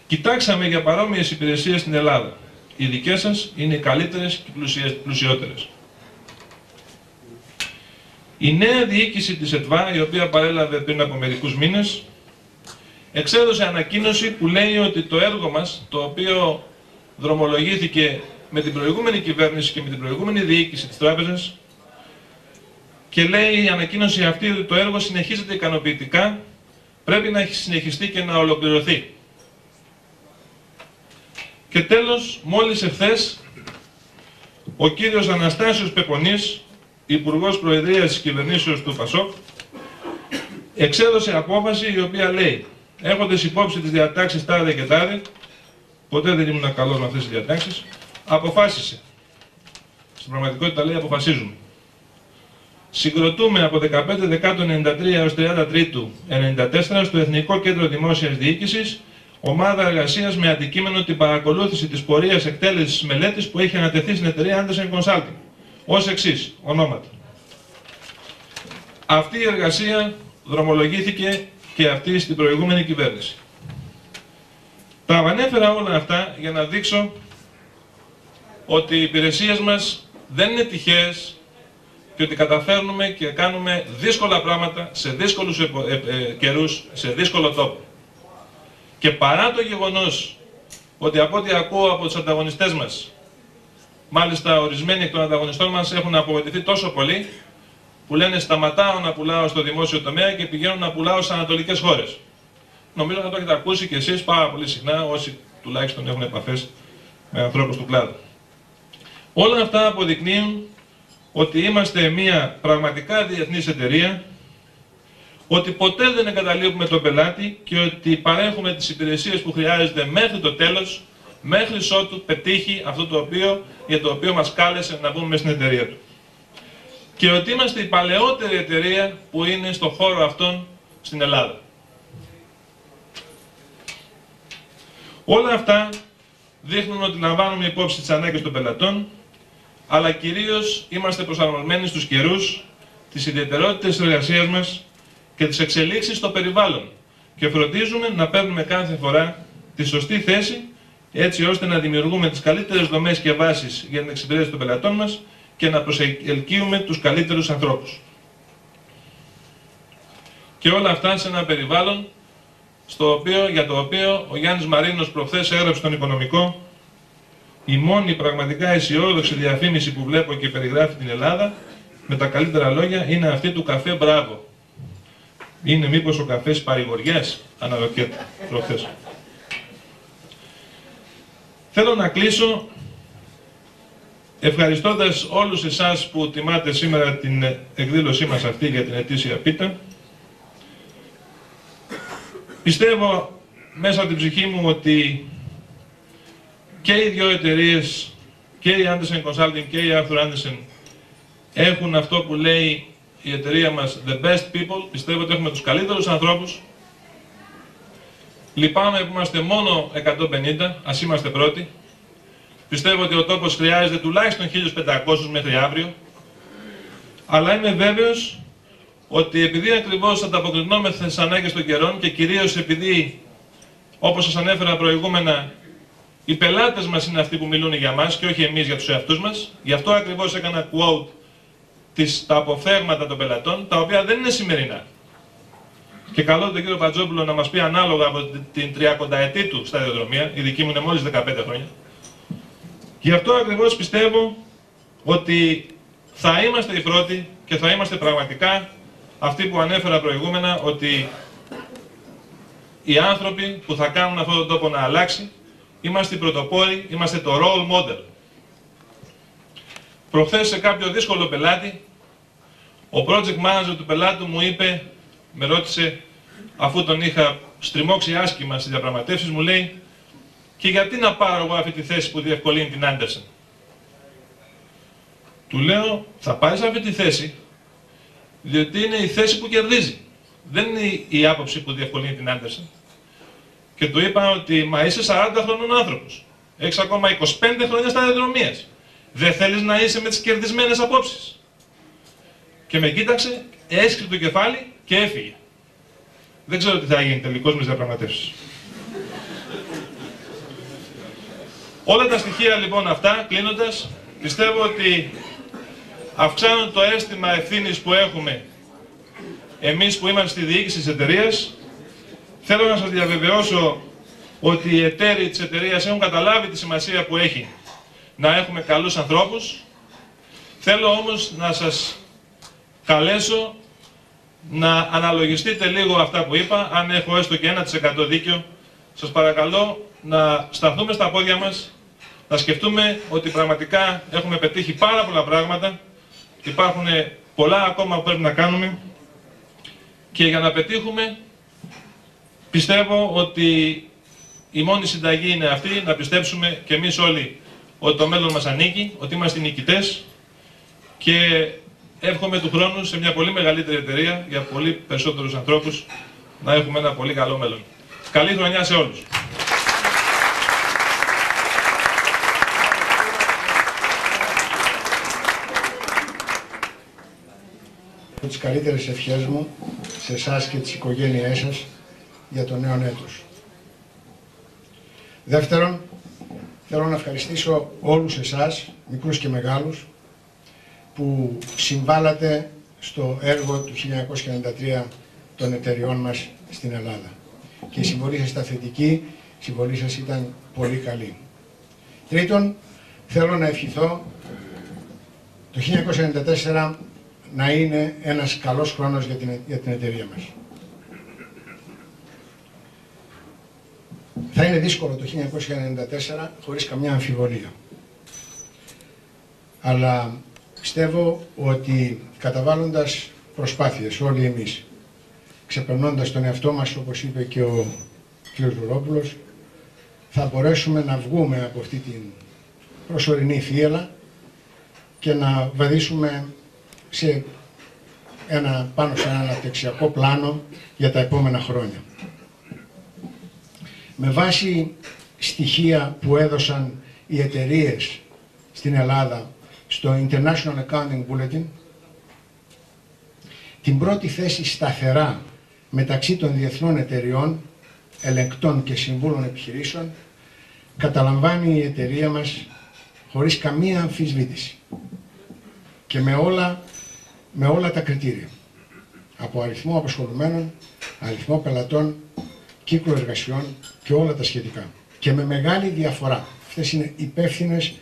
κοιτάξαμε για παρόμοιες υπηρεσίες στην Ελλάδα. Οι δικές σας είναι οι καλύτερες και πλουσιότερες. Η νέα διοίκηση της ΕΤΒΑ, η οποία παρέλαβε πριν από μερικούς μήνες, εξέδωσε ανακοίνωση που λέει ότι το έργο μας, το οποίο δρομολογήθηκε με την προηγούμενη κυβέρνηση και με την προηγούμενη διοίκηση της τράπεζας, και λέει η ανακοίνωση αυτή ότι το έργο συνεχίζεται ικανοποιητικά, πρέπει να συνεχιστεί και να ολοκληρωθεί. Και τέλος, μόλις εχθές, ο κύριος Αναστάσιος Πεπονής, Υπουργός Προεδρίας της Κυβερνήσεως του ΠΑΣΟΚ, εξέδωσε απόφαση η οποία λέει, έχοντας υπόψη τις διατάξεις τάδε και τάδε, ποτέ δεν ήμουν καλός με αυτές τις διατάξεις, αποφάσισε. Στην πραγματικότητα λέει αποφασίζουμε. Συγκροτούμε από 15 Δεκάτου 1993 έως 30 Τρίτου 1994 στο Εθνικό Κέντρο Δημόσιας Διοίκησης ομάδα εργασίας με αντικείμενο την παρακολούθηση της πορείας εκτέλεσης μελέτης που έχει ανατεθεί στην εταιρεία Andersen Consulting. Ως εξής, ονόματα. Αυτή η εργασία δρομολογήθηκε και αυτή στην προηγούμενη κυβέρνηση. Τα ανέφερα όλα αυτά για να δείξω ότι οι υπηρεσίες μας δεν είναι τυχαίες και ότι καταφέρνουμε και κάνουμε δύσκολα πράγματα σε δύσκολους καιρούς, σε δύσκολο τόπο. Και παρά το γεγονός ότι από ό,τι ακούω από τους ανταγωνιστές μας, μάλιστα ορισμένοι εκ των ανταγωνιστών μας έχουν απογοητευτεί τόσο πολύ, που λένε σταματάω να πουλάω στο δημόσιο τομέα και πηγαίνω να πουλάω στις ανατολικές χώρες. Νομίζω να το έχετε ακούσει και εσείς πάρα πολύ συχνά, όσοι τουλάχιστον έχουν επαφές με ανθρώπους του κλάδου. Όλα αυτά αποδεικνύουν ότι είμαστε μια πραγματικά διεθνής εταιρεία, ότι ποτέ δεν εγκαταλείπουμε τον πελάτη και ότι παρέχουμε τις υπηρεσίες που χρειάζεται μέχρι το τέλος, μέχρι ότου πετύχει αυτό για το οποίο μας κάλεσε να μπούμε μέσα στην εταιρεία του. Και ότι είμαστε η παλαιότερη εταιρεία που είναι στον χώρο αυτόν στην Ελλάδα. Όλα αυτά δείχνουν ότι λαμβάνουμε υπόψη τις ανάγκες των πελατών, αλλά κυρίως είμαστε προσαρμοσμένοι στους καιρούς, τις ιδιαιτερότητες της εργασίας μας και τις εξελίξεις στο περιβάλλον και φροντίζουμε να παίρνουμε κάθε φορά τη σωστή θέση, έτσι ώστε να δημιουργούμε τις καλύτερες δομές και βάσεις για την εξυπηρέτηση των πελατών μας και να προσελκύουμε τους καλύτερους ανθρώπους. Και όλα αυτά σε ένα περιβάλλον για το οποίο ο Γιάννης Μαρίνος προχθές έγραψε στον Οικονομικό, η μόνη πραγματικά αισιόδοξη διαφήμιση που βλέπω και περιγράφει την Ελλάδα με τα καλύτερα λόγια είναι αυτή του καφέ Μπράβο. Είναι μήπως ο καφές παρηγοριάς, αναρωτιέται προχθές. Θέλω να κλείσω ευχαριστώντας όλους εσάς που τιμάτε σήμερα την εκδήλωσή μας αυτή για την ετήσια πίτα. Πιστεύω μέσα από την ψυχή μου ότι και οι δύο εταιρείες, και η Andersen Consulting και η Arthur Andersen, έχουν αυτό που λέει η εταιρεία μας the best people. Πιστεύω ότι έχουμε τους καλύτερους ανθρώπους. Λυπάμαι που είμαστε μόνο 150, ας είμαστε πρώτοι. Πιστεύω ότι ο τόπος χρειάζεται τουλάχιστον 1.500 μέχρι αύριο. Αλλά είμαι βέβαιος ότι επειδή ακριβώς ανταποκρινόμεθα στις ανάγκες των καιρών και κυρίως επειδή, όπως σας ανέφερα προηγούμενα, οι πελάτες μας είναι αυτοί που μιλούν για μας και όχι εμείς για τους εαυτούς μας, γι' αυτό ακριβώς έκανα quote τα αποφθέγματα των πελατών, τα οποία δεν είναι σημερινά. Και καλώ τον κύριο Πατζόπουλο να μας πει ανάλογα από την 30ετή του σταδιοδρομία, η δική μου είναι μόλις 15 χρόνια. Γι' αυτό ακριβώς πιστεύω ότι θα είμαστε οι πρώτοι και θα είμαστε πραγματικά αυτοί που ανέφερα προηγούμενα, ότι οι άνθρωποι που θα κάνουν αυτόν τον τόπο να αλλάξει, είμαστε οι πρωτοπόροι, είμαστε το role model. Προχθές σε κάποιο δύσκολο πελάτη, ο project manager του πελάτου μου είπε, με ρώτησε, αφού τον είχα στριμώξει άσχημα στις διαπραγματεύσεις, μου λέει, και γιατί να πάρω εγώ αυτή τη θέση που διευκολύνει την Andersen. Του λέω, θα πάρεις αυτή τη θέση, διότι είναι η θέση που κερδίζει. δεν είναι η άποψη που διευκολύνει την Άντερσεν. Και του είπα ότι μα είσαι 40 χρονών άνθρωπος. Έχεις ακόμα 25 χρόνια σταδιοδρομίας. Δεν θέλεις να είσαι με τις κερδισμένες απόψεις. Και με κοίταξε, έσκυψε το κεφάλι και έφυγε. Δεν ξέρω τι θα γίνει τελικώς με τις διαπραγματεύσεις. Όλα τα στοιχεία λοιπόν αυτά, κλείνοντας, πιστεύω ότι αυξάνουν το αίσθημα ευθύνης που έχουμε εμείς που είμαστε στη διοίκηση της εταιρείας. Θέλω να σας διαβεβαιώσω ότι οι εταίροι της εταιρείας έχουν καταλάβει τη σημασία που έχει να έχουμε καλούς ανθρώπους. Θέλω όμως να σας καλέσω να αναλογιστείτε λίγο αυτά που είπα. Αν έχω έστω και 1% δίκιο, σας παρακαλώ να σταθούμε στα πόδια μας, να σκεφτούμε ότι πραγματικά έχουμε πετύχει πάρα πολλά πράγματα, υπάρχουν πολλά ακόμα που πρέπει να κάνουμε και για να πετύχουμε πιστεύω ότι η μόνη συνταγή είναι αυτή, να πιστέψουμε και εμείς όλοι ότι το μέλλον μας ανήκει, ότι είμαστε νικητές και εύχομαι του χρόνου σε μια πολύ μεγαλύτερη εταιρεία για πολύ περισσότερους ανθρώπους να έχουμε ένα πολύ καλό μέλλον. Καλή χρονιά σε όλους! Τις καλύτερες ευχές μου σε εσάς και τις οικογένειές σας για το νέο έτος. Δεύτερον, θέλω να ευχαριστήσω όλους εσάς, μικρούς και μεγάλους, που συμβάλατε στο έργο του 1993 των εταιριών μας στην Ελλάδα. Και η συμβολή σας ήταν θετική, η συμβολή σας ήταν πολύ καλή. Τρίτον, θέλω να ευχηθώ το 1994 να είναι ένας καλός χρόνος για την εταιρεία μας. Θα είναι δύσκολο το 1994, χωρίς καμιά αμφιβολία. Αλλά πιστεύω ότι καταβάλλοντας προσπάθειες όλοι εμείς, ξεπερνώντας τον εαυτό μας, όπως είπε και ο κ. Βουρόπουλος, θα μπορέσουμε να βγούμε από αυτή την προσωρινή θύελλα και να βαδίσουμε πάνω σε ένα αναπτυξιακό πλάνο για τα επόμενα χρόνια. Με βάση στοιχεία που έδωσαν οι εταιρείες στην Ελλάδα στο International Accounting Bulletin, την πρώτη θέση σταθερά μεταξύ των διεθνών εταιριών, ελεγκτών και συμβούλων επιχειρήσεων, καταλαμβάνει η εταιρεία μας χωρίς καμία αμφισβήτηση και με όλα τα κριτήρια. Από αριθμό απασχολουμένων, αριθμό πελατών, κύκλο εργασιών και όλα τα σχετικά. Και με μεγάλη διαφορά. Αυτές είναι υπεύθυνες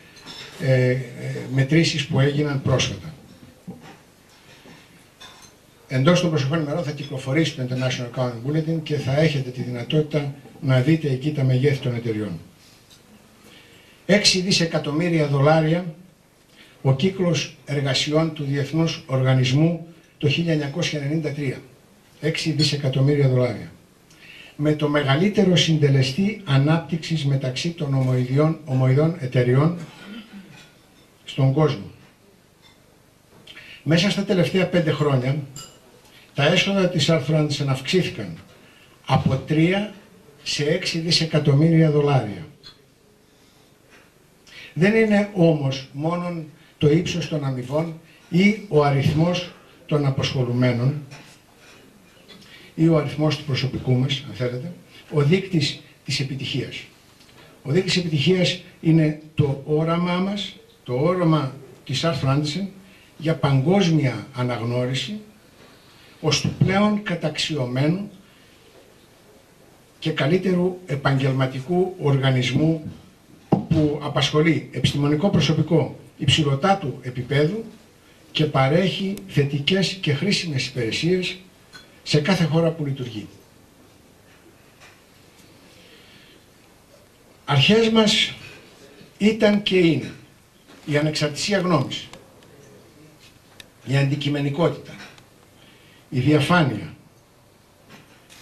μετρήσεις που έγιναν πρόσφατα. Εντός των προσεχών ημερών θα κυκλοφορήσει το International Accounting Bulletin και θα έχετε τη δυνατότητα να δείτε εκεί τα μεγέθη των εταιριών. 6 δισεκατομμύρια δολάρια ο κύκλος εργασιών του Διεθνούς Οργανισμού το 1993. 6 δισεκατομμύρια δολάρια. Με το μεγαλύτερο συντελεστή ανάπτυξης μεταξύ των ομοειδών εταιριών στον κόσμο. Μέσα στα τελευταία 5 χρόνια, τα έσοδα της Arthur Andersen αυξήθηκαν από 3 σε 6 δισεκατομμύρια δολάρια. Δεν είναι όμως μόνο το ύψος των αμοιβών ή ο αριθμός των απασχολουμένων ή ο αριθμός του προσωπικού μας, αν θέλετε, ο δείκτης της επιτυχίας. Ο δείκτης της επιτυχίας είναι το όραμά μας, το όραμα της Arthur Andersen για παγκόσμια αναγνώριση ως του πλέον καταξιωμένου και καλύτερου επαγγελματικού οργανισμού που απασχολεί επιστημονικό προσωπικό υψηλωτάτου επίπεδου και παρέχει θετικές και χρήσιμες υπηρεσίες σε κάθε χώρα που λειτουργεί. Αρχές μας ήταν και είναι η ανεξαρτησία γνώμης, η αντικειμενικότητα, η διαφάνεια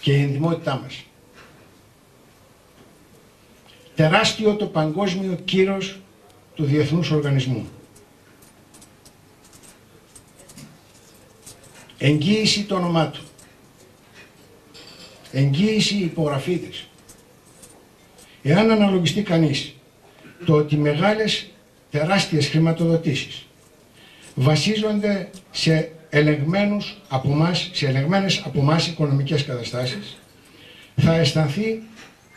και η ενδυμότητά μας. Τεράστιο το παγκόσμιο κύρος του Διεθνούς Οργανισμού. Εγγύηση το όνομά του. εγγύηση υπογραφή της. Εάν αναλογιστεί κανείς το ότι μεγάλες τεράστιες χρηματοδοτήσεις βασίζονται σε ελεγμένες από εμάς οικονομικές καταστάσεις, θα αισθανθεί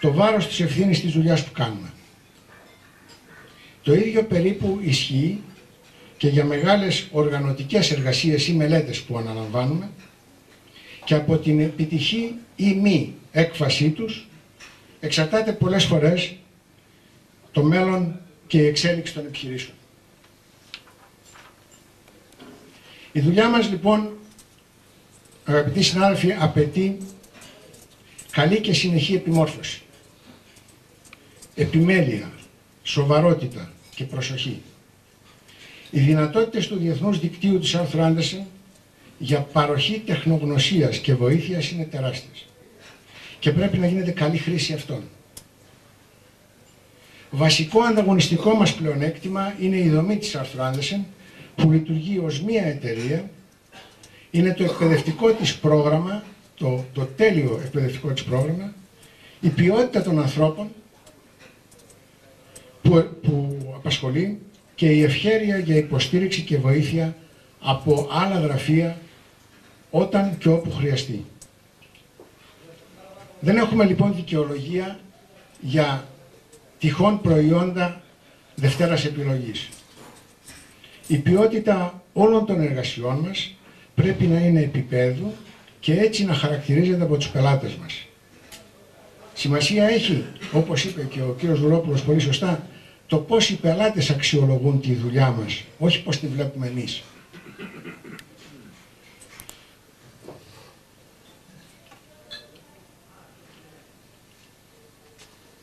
το βάρος της ευθύνης της δουλειάς που κάνουμε. Το ίδιο περίπου ισχύει και για μεγάλες οργανωτικές εργασίες ή μελέτες που αναλαμβάνουμε και από την επιτυχή ή μη έκφασή τους εξαρτάται πολλές φορές το μέλλον και η εξέλιξη των επιχειρήσεων. Η δουλειά μας λοιπόν, αγαπητοί συνάδελφοι, απαιτεί καλή και συνεχή επιμόρφωση, επιμέλεια, σοβαρότητα και προσοχή. Οι δυνατότητες του Διεθνούς Δικτύου της Arthur Andersen για παροχή τεχνογνωσίας και βοήθειας είναι τεράστιες και πρέπει να γίνεται καλή χρήση αυτών. Βασικό ανταγωνιστικό μας πλεονέκτημα είναι η δομή της Arthur Andersen, που λειτουργεί ως μία εταιρεία, είναι το εκπαιδευτικό της πρόγραμμα, το τέλειο εκπαιδευτικό της πρόγραμμα, η ποιότητα των ανθρώπων που απασχολεί και η ευχέρεια για υποστήριξη και βοήθεια από άλλα γραφεία όταν και όπου χρειαστεί. Δεν έχουμε λοιπόν δικαιολογία για τυχόν προϊόντα δευτέρας επιλογής. Η ποιότητα όλων των εργασιών μας πρέπει να είναι επίπεδου και έτσι να χαρακτηρίζεται από τους πελάτες μας. Σημασία έχει, όπως είπε και ο κύριος Βουρόπουλος πολύ σωστά, το πώς οι πελάτες αξιολογούν τη δουλειά μας, όχι πώς τη βλέπουμε εμείς.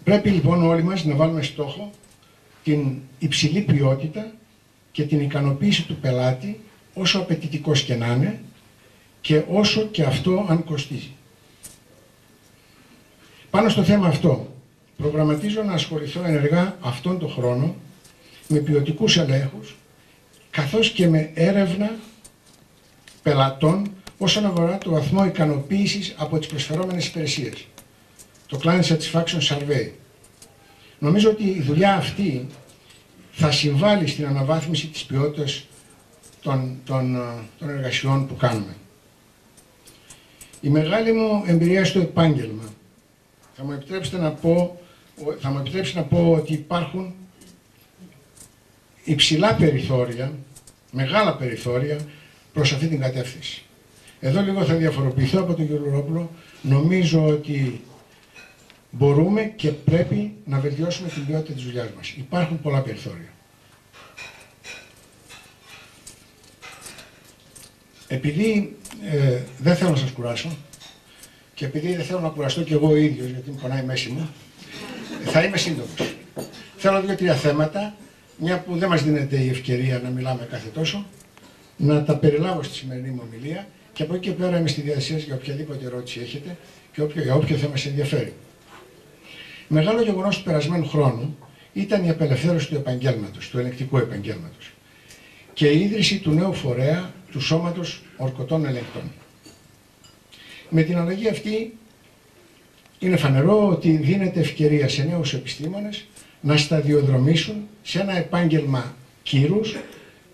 Πρέπει λοιπόν όλοι μας να βάλουμε στόχο την υψηλή ποιότητα και την ικανοποίηση του πελάτη, όσο απαιτητικός και να είναι και όσο και αυτό αν κοστίζει. Πάνω στο θέμα αυτό, προγραμματίζω να ασχοληθώ ενεργά αυτόν τον χρόνο με ποιοτικούς ελέγχους, καθώς και με έρευνα πελατών όσον αφορά το βαθμό ικανοποίησης από τις προσφερόμενες υπηρεσίες, το Client Satisfaction Survey. Νομίζω ότι η δουλειά αυτή θα συμβάλλει στην αναβάθμιση της ποιότητας των εργασιών που κάνουμε. Η μεγάλη μου εμπειρία στο επάγγελμα θα μου επιτρέψει να πω ότι υπάρχουν υψηλά περιθώρια, μεγάλα περιθώρια προς αυτή την κατεύθυνση. Εδώ λίγο θα διαφοροποιηθώ από τον κύριο Λουρόπουλο. Νομίζω ότι μπορούμε και πρέπει να βελτιώσουμε την ποιότητα της δουλειάς μας. Υπάρχουν πολλά περιθώρια. Επειδή δεν θέλω να σας κουράσω και επειδή δεν θέλω να κουραστώ κι εγώ ο ίδιος, γιατί μου πονάει η μέση μου, θα είμαι σύντομος. Θέλω 2-3 θέματα, μια που δεν μας δίνεται η ευκαιρία να μιλάμε κάθε τόσο, να τα περιλάβω στη σημερινή μου ομιλία και από εκεί και πέρα είμαι στη διαδικασία για οποιαδήποτε ερώτηση έχετε και για όποιο θέμα σε ενδιαφέρει. Μεγάλο γεγονός του περασμένου χρόνου ήταν η απελευθέρωση του επαγγέλματος, του ελεγκτικού επαγγέλματος και η ίδρυση του νέου φορέα του Σώματος Ορκωτών Ελεγκτών. Με την αλλαγή αυτή είναι φανερό ότι δίνεται ευκαιρία σε νέους επιστήμονες να σταδιοδρομήσουν σε ένα επάγγελμα κύρους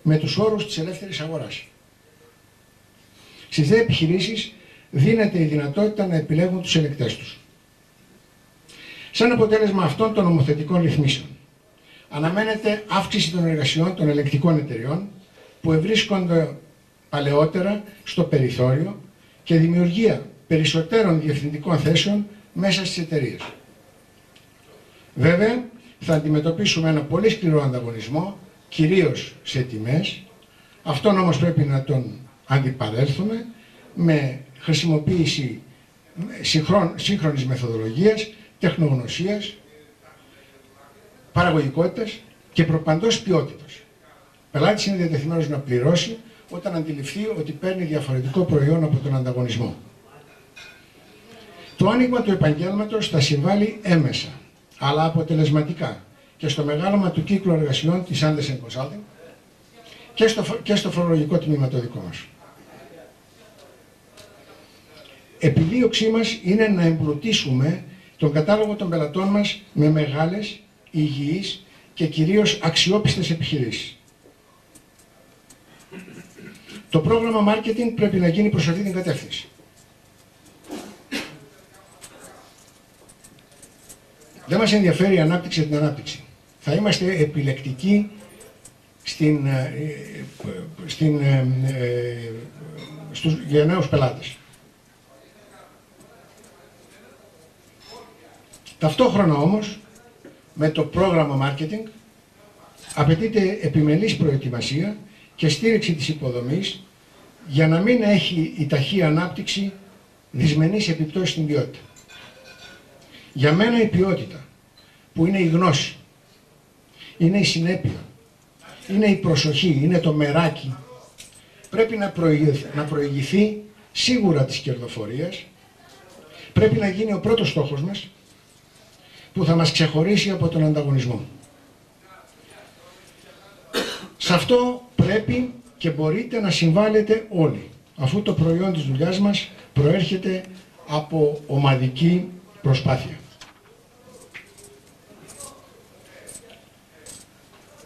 με τους όρους της ελεύθερης αγοράς. Στις δε επιχειρήσεις δίνεται η δυνατότητα να επιλέγουν τους ελεγκτές τους. Σαν αποτέλεσμα αυτών των νομοθετικών ρυθμίσεων, αναμένεται αύξηση των εργασιών των ελεγκτικών εταιριών που ευρίσκονται παλαιότερα στο περιθώριο και δημιουργία περισσότερων διευθυντικών θέσεων μέσα στις εταιρείες. Βέβαια, θα αντιμετωπίσουμε ένα πολύ σκληρό ανταγωνισμό, κυρίως σε τιμές. Αυτόν όμως πρέπει να τον αντιπαρέλθουμε με χρησιμοποίηση σύγχρονης μεθοδολογίας, τεχνογνωσίας, παραγωγικότητας και προπαντός ποιότητας. Ο πελάτης είναι διατεθειμένος να πληρώσει όταν αντιληφθεί ότι παίρνει διαφορετικό προϊόν από τον ανταγωνισμό. Το άνοιγμα του επαγγέλματος θα συμβάλλει έμεσα, αλλά αποτελεσματικά και στο μεγάλωμα του κύκλου εργασιών της Andersen Consulting και στο φορολογικό τμήμα το δικό μας. επιδίωξή μας είναι να εμπλουτίσουμε τον κατάλογο των πελατών μας με μεγάλες, υγιείς και κυρίως αξιόπιστες επιχειρήσεις. Το πρόγραμμα marketing πρέπει να γίνει προς αυτή την κατεύθυνση. Δεν μας ενδιαφέρει η ανάπτυξη για την ανάπτυξη. Θα είμαστε επιλεκτικοί για νέους πελάτες. Ταυτόχρονα όμως, με το πρόγραμμα marketing, απαιτείται επιμελής προετοιμασία και στήριξη της υποδομής για να μην έχει η ταχεία ανάπτυξη δυσμενείς επιπτώσεις στην ποιότητα. Για μένα η ποιότητα, που είναι η γνώση, είναι η συνέπεια, είναι η προσοχή, είναι το μεράκι, πρέπει να προηγηθεί σίγουρα της κερδοφορίας, πρέπει να γίνει ο πρώτος στόχος μας, που θα μας ξεχωρίσει από τον ανταγωνισμό. Σε αυτό πρέπει και μπορείτε να συμβάλλετε όλοι, αφού το προϊόν της δουλειάς μας προέρχεται από ομαδική προσπάθεια.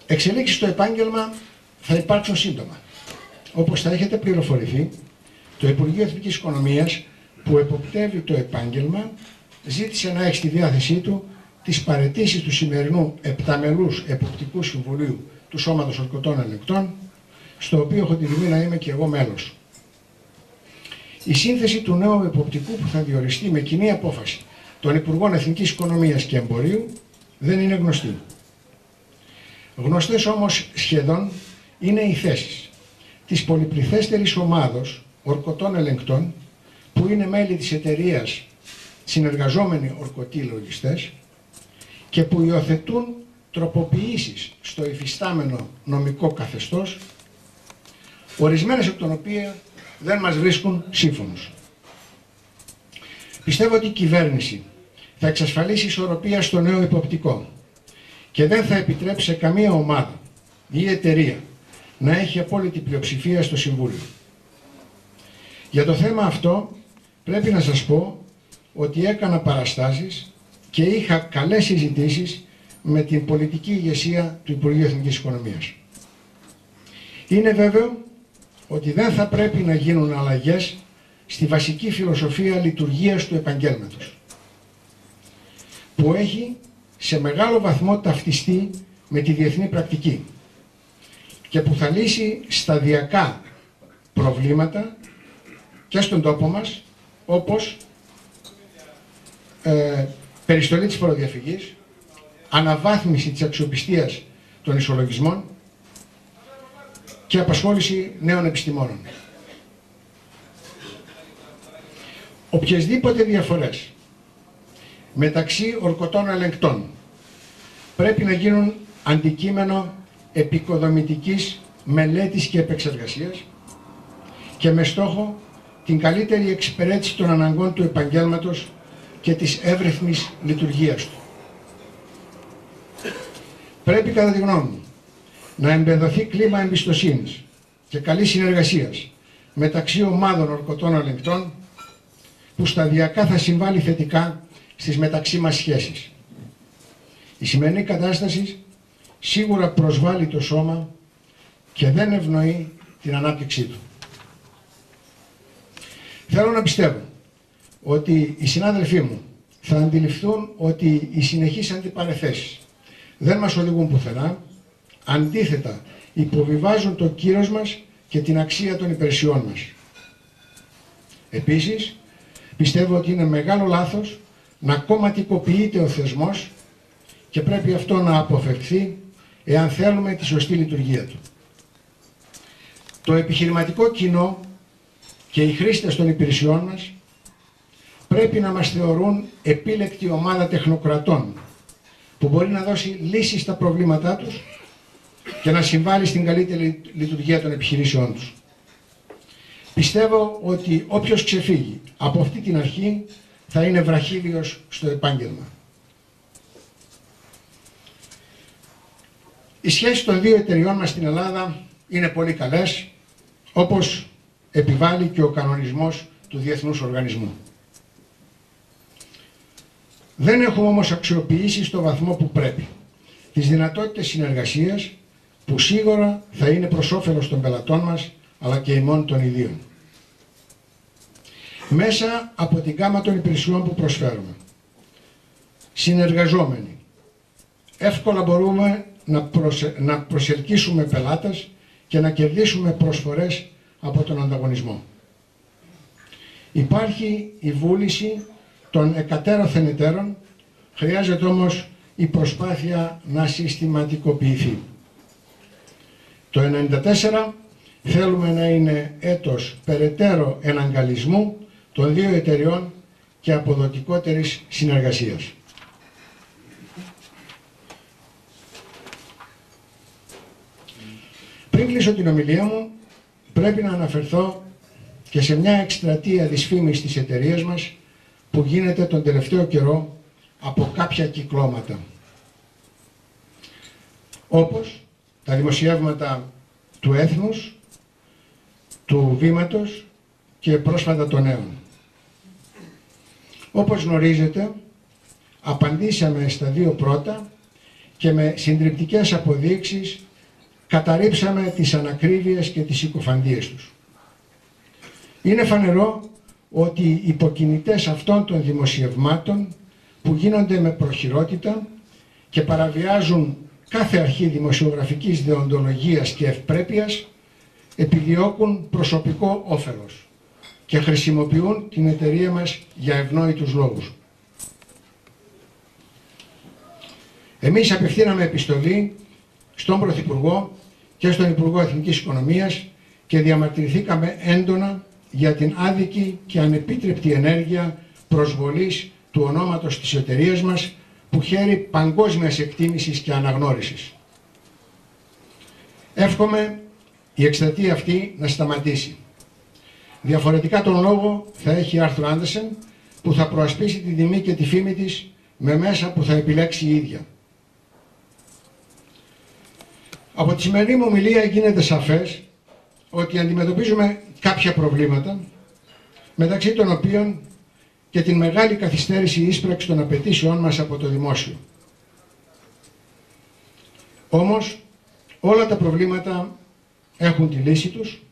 Εξελίξεις στο επάγγελμα θα υπάρξουν σύντομα. Όπως θα έχετε πληροφορηθεί, το Υπουργείο Εθνικής Οικονομίας, που εποπτεύει το επάγγελμα, ζήτησε να έχει στη διάθεσή του τις παραιτήσεις του σημερινού επταμελούς εποπτικού συμβουλίου του Σώματος Ορκωτών Ελεγκτών, στο οποίο έχω την τιμή να είμαι και εγώ μέλος. Η σύνθεση του νέου εποπτικού που θα διοριστεί με κοινή απόφαση των Υπουργών Εθνικής Οικονομίας και Εμπορίου δεν είναι γνωστή. Γνωστές όμως σχεδόν είναι οι θέσεις της πολυπληθέστερης ομάδος ορκωτών ελεγκτών, που είναι μέλη της εταιρείας συνεργαζόμενοι ορκωτοί λογιστές και που υιοθετούν τροποποιήσεις στο υφιστάμενο νομικό καθεστώς, ορισμένες από τον οποίο δεν μας βρίσκουν σύμφωνους. Πιστεύω ότι η κυβέρνηση θα εξασφαλίσει ισορροπία στο νέο υποπτικό και δεν θα επιτρέψει σε καμία ομάδα ή εταιρεία να έχει απόλυτη πλειοψηφία στο Συμβούλιο. Για το θέμα αυτό πρέπει να σας πω ότι έκανα παραστάσεις και είχα καλές συζητήσεις με την πολιτική ηγεσία του Υπουργείου Εθνικής Οικονομίας. Είναι βέβαιο ότι δεν θα πρέπει να γίνουν αλλαγές στη βασική φιλοσοφία λειτουργίας του επαγγέλματος, που έχει σε μεγάλο βαθμό ταυτιστεί με τη διεθνή πρακτική και που θα λύσει σταδιακά προβλήματα και στον τόπο μας, όπως περιστολή της φοροδιαφυγής, αναβάθμιση της αξιοπιστίας των ισολογισμών και απασχόληση νέων επιστημόνων. Οποιασδήποτε διαφορές μεταξύ ορκωτών ελεγκτών πρέπει να γίνουν αντικείμενο επικοδομητικής μελέτης και επεξεργασίας και με στόχο την καλύτερη εξυπηρέτηση των αναγκών του επαγγέλματος και της εύρυθμης λειτουργίας του. Πρέπει, κατά τη γνώμη μου, να εμπεδοθεί κλίμα εμπιστοσύνης και καλής συνεργασίας μεταξύ ομάδων ορκωτών ελεγκτών, που σταδιακά θα συμβάλλει θετικά στις μεταξύ μας σχέσεις. Η σημερινή κατάσταση σίγουρα προσβάλλει το σώμα και δεν ευνοεί την ανάπτυξή του. Θέλω να πιστεύω ότι οι συνάδελφοί μου θα αντιληφθούν ότι οι συνεχείς αντιπαρεθέσεις δεν μας οδηγούν πουθενά, αντίθετα υποβιβάζουν το κύρος μας και την αξία των υπηρεσιών μας. Επίσης, πιστεύω ότι είναι μεγάλο λάθος να κομματικοποιείται ο θεσμός και πρέπει αυτό να αποφευχθεί εάν θέλουμε τη σωστή λειτουργία του. Το επιχειρηματικό κοινό και οι χρήστες των υπηρεσιών μας πρέπει να μας θεωρούν επίλεκτη ομάδα τεχνοκρατών που μπορεί να δώσει λύσεις στα προβλήματά τους και να συμβάλλει στην καλύτερη λειτουργία των επιχειρήσεών τους. Πιστεύω ότι όποιος ξεφύγει από αυτή την αρχή θα είναι βραχύλιος στο επάγγελμα. Οι σχέσεις των δύο εταιριών μας στην Ελλάδα είναι πολύ καλές, όπως επιβάλλει και ο κανονισμός του Διεθνούς Οργανισμού. Δεν έχουμε όμως αξιοποιήσει στο βαθμό που πρέπει τις δυνατότητες συνεργασίας που σίγουρα θα είναι προς όφελος των πελατών μας αλλά και ημών των ιδίων. Μέσα από την γάμα των υπηρεσιών που προσφέρουμε, συνεργαζόμενοι, εύκολα μπορούμε να προσελκύσουμε πελάτες και να κερδίσουμε προσφορές από τον ανταγωνισμό. Υπάρχει η βούληση των εκατέρωθεν εταίρων, χρειάζεται όμως η προσπάθεια να συστηματικοποιηθεί. Το 1994 θέλουμε να είναι έτος περαιτέρω εναγκαλισμού των δύο εταιριών και αποδοτικότερης συνεργασίας. Πριν κλείσω την ομιλία μου, πρέπει να αναφερθώ και σε μια εκστρατεία δυσφήμισης της εταιρείας μας που γίνεται τον τελευταίο καιρό από κάποια κυκλώματα. Όπως τα δημοσιεύματα του Έθνους, του Βήματος και πρόσφατα των Νέων. Όπως γνωρίζετε, απαντήσαμε στα δύο πρώτα και με συντριπτικές αποδείξεις καταρρίψαμε τις ανακρίβειες και τις συκοφαντίες τους. Είναι φανερό ότι οι υποκινητές αυτών των δημοσιευμάτων που γίνονται με προχειρότητα και παραβιάζουν κάθε αρχή δημοσιογραφικής δεοντολογίας και ευπρέπειας επιδιώκουν προσωπικό όφελος και χρησιμοποιούν την εταιρεία μας για ευνόητους λόγους. Εμείς απευθύναμε επιστολή στον Πρωθυπουργό και στον Υπουργό Εθνικής Οικονομίας και διαμαρτυρηθήκαμε έντονα για την άδικη και ανεπίτρεπτη ενέργεια προσβολής του ονόματος της εταιρείας μας που χαίρει παγκόσμιας εκτίμησης και αναγνώρισης. Εύχομαι η εκστρατεία αυτή να σταματήσει. Διαφορετικά τον λόγο θα έχει η Άρθουρ Άντερσεν που θα προασπίσει την τιμή και τη φήμη της με μέσα που θα επιλέξει η ίδια. Από τη σημερινή μου ομιλία γίνεται σαφές ότι αντιμετωπίζουμε κάποια προβλήματα, μεταξύ των οποίων και την μεγάλη καθυστέρηση ίσπραξης των απαιτήσεών μας από το δημόσιο. Όμως, όλα τα προβλήματα έχουν τη λύση τους,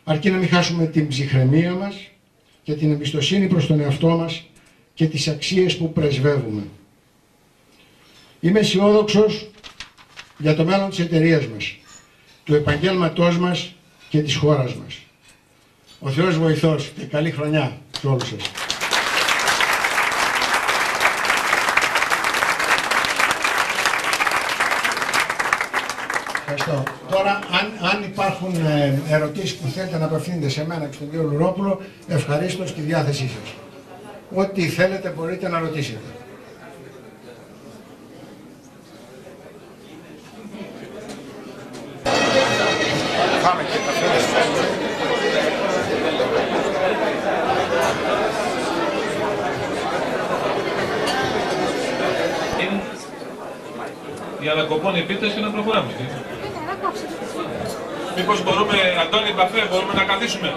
αρκεί να μην χάσουμε την ψυχραιμία μας και την εμπιστοσύνη προς τον εαυτό μας και τις αξίες που πρεσβεύουμε. Είμαι αισιόδοξος για το μέλλον της εταιρείας μας, του επαγγέλματός μας και της χώρας μας. Ο Θεός βοηθός και καλή χρονιά σε όλους σας. Ευχαριστώ. Τώρα, αν υπάρχουν ερωτήσεις που θέλετε να απευθύνετε σε μένα και στον κύριο Λουρόπουλο, ευχαρίστως στη διάθεσή σας. Ό,τι θέλετε μπορείτε να ρωτήσετε. Πάμε και τα για να κοπώνει επίτες και να προχωράμε. Μήπως μπορούμε, Αντώνη Μπαφέ, μπορούμε να καθίσουμε.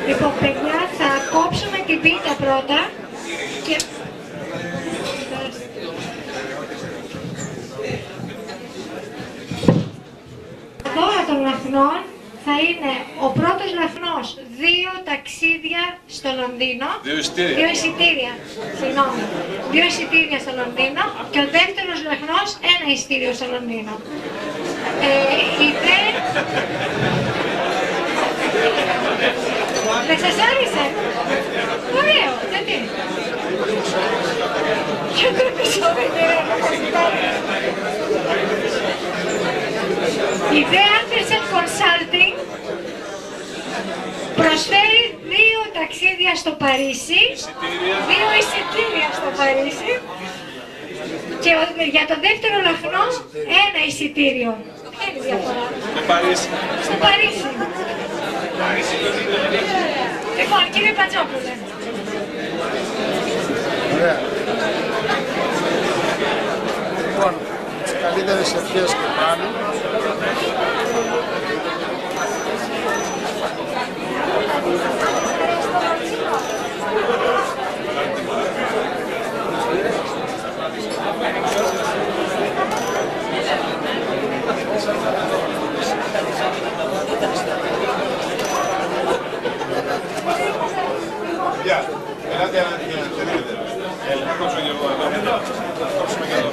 Λοιπόν, παιδιά, θα κόψουμε την πίτα πρώτα και... Δώρα των λαχνών θα είναι ο πρώτος λαχνός 2 ταξίδια στο Λονδίνο. 2 εισιτήρια. Συγγνώμη. 2 εισιτήρια στο Λονδίνο και ο δεύτερος λαχνός 1 εισιτήριο στο Λονδίνο. Δεν σας άρεσε? Ωραίο, γιατί? Και το επεισόδιο η The Andersen Consulting προσφέρει 2 ταξίδια στο Παρίσι, 2 εισιτήρια στο Παρίσι Και για το δεύτερο λαχνό ένα εισιτήριο. Ποια είναι η διαφορά? Στο Παρίσι. Στο Παρίσι. Λοιπόν, κύριε Πατζόπουλε. Ωραία. Λοιπόν, τις καλύτερες ευχές και πάλι. Γεια, ελάτε να τελειώσετε. Να κόψω και εγώ εδώ. Να κόψουμε και εδώ.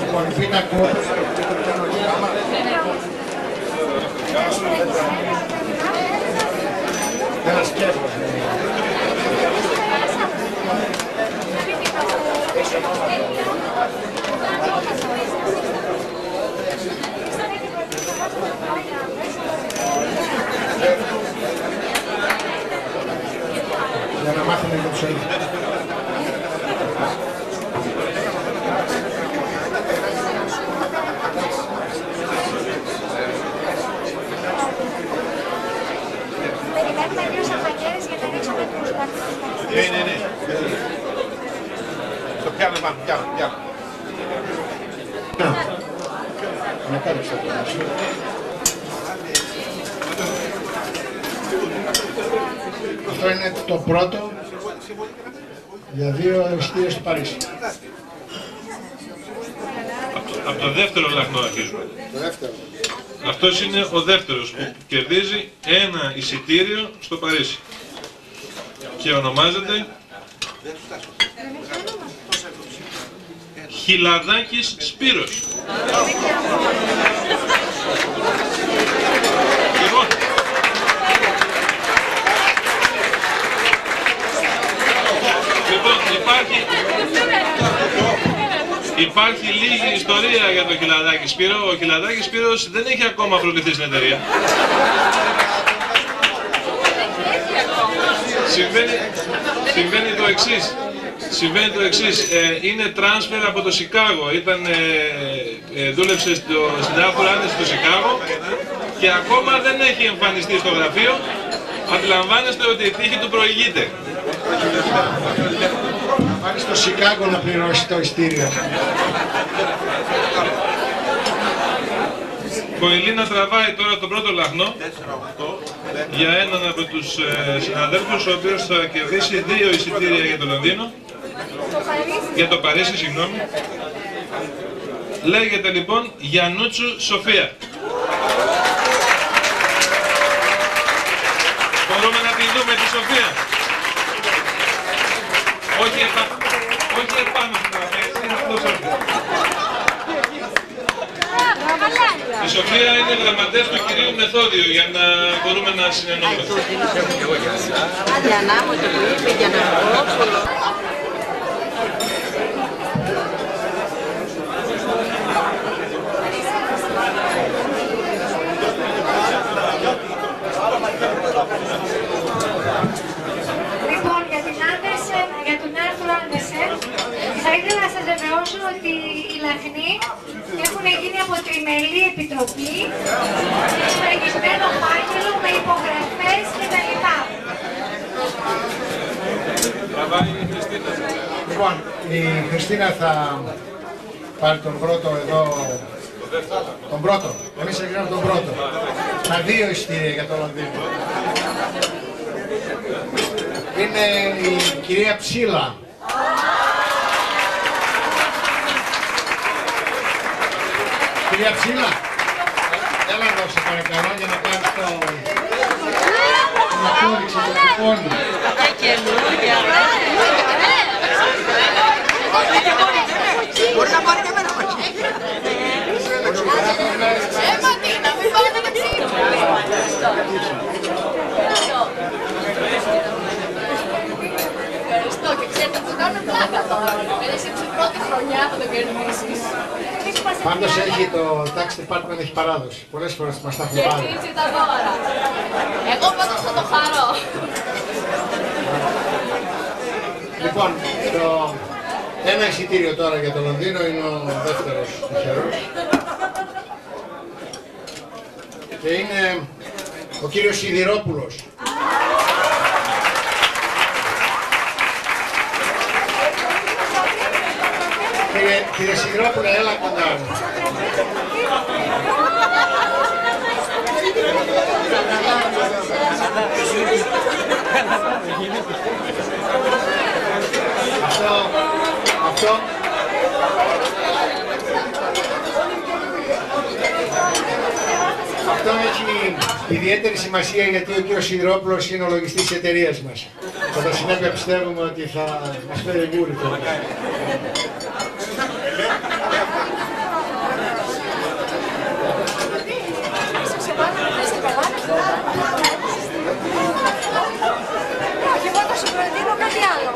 Λοιπόν, πίτα κόψε. Ένα σκέφος. Για να μάθουμε και τους Έλληνες. Ναι. Το πιάνω πάνω, πιάνω. Να κάνεις αυτό. Αυτό είναι το πρώτο για 2 εισιτήρια στο Παρίσι. Από το δεύτερο λαχνό αρχίζουμε. Το δεύτερο. Αυτός είναι ο δεύτερος που κερδίζει ένα εισιτήριο στο Παρίσι. Και ονομάζεται Χιλαδάκης Σπύρος. Λοιπόν, υπάρχει λίγη ιστορία για τον Χιλαδάκη Σπύρο. Ο Χιλαδάκης Σπύρος δεν έχει ακόμα προβληθεί στην εταιρεία. Συμβαίνει το εξής. Είναι transfer από το Σικάγο. Δούλεψε στην Άφορα Άνεση στο Σικάγο και ακόμα δεν έχει εμφανιστεί στο γραφείο. Αντιλαμβάνεστε ότι η τύχη του προηγείται. Να πάρει στο Σικάγο να πληρώσει το ειστήριο. Ο Ελλήνα τραβάει τώρα τον πρώτο λαχνό για έναν από τους συναδέλφους, ο οποίος θα κερδίσει 2 εισιτήρια για το Λονδίνο. Για το Παρίσι, συγγνώμη. Λέγεται λοιπόν Γιαννούτσου Σοφία. Μπορούμε να τη δούμε τη Σοφία. Όχι επάνω στην τραπέζι, είναι αυτό Σοφία. Η Σοφία είναι γραμματέας του κυρίου Μεθόδιου για να μπορούμε να συνεννοούμε. Λοιπόν, για τον Άρθρο Άντερσεν, θα ήθελα να σας βεβαιώσω ότι οι λαχνοί έχουν γίνει από τριμελή επιτροπή, με σφραγισμένο φάκελο, με υπογραφές κτλ. Λοιπόν, η Χριστίνα θα πάρει τον πρώτο εδώ. Τον πρώτο. Εμείς έγιναμε τον πρώτο. Τα 2 εισιτήρια για το Λονδίνο. Είναι η κυρία Ψήλα. Κυρία Ψήλα, έλα εδώ σε παρακαλώ για να κάνεις το... να κόβεις το τηλεφώνι. Καινούργια. κάνουν πλάκα τώρα. Είσαι στην πρώτη χρονιά θα το κερδίσεις. Πάντως έχει το tax department έχει παράδοση. Πολλές φορές μας τα έχουν πάρει. Κερδίζει τα δώρα. Εγώ πάντως θα το χαρώ. Λοιπόν, ένα εισιτήριο τώρα για το Λονδίνο είναι ο δεύτερος τυχερός. Και είναι ο κύριος Σιδηρόπουλος. Κύριε Σιδηρόπουλε, έλα κοντά μου. Αυτό έχει ιδιαίτερη σημασία γιατί ο κύριος Σιδηρόπουλος είναι ο λογιστής της εταιρείας μας. Κατά συνέπεια πιστεύουμε ότι θα μας φέρει γούρι τώρα. Όχι, εγώ θα σου προτείνω κάτι άλλο.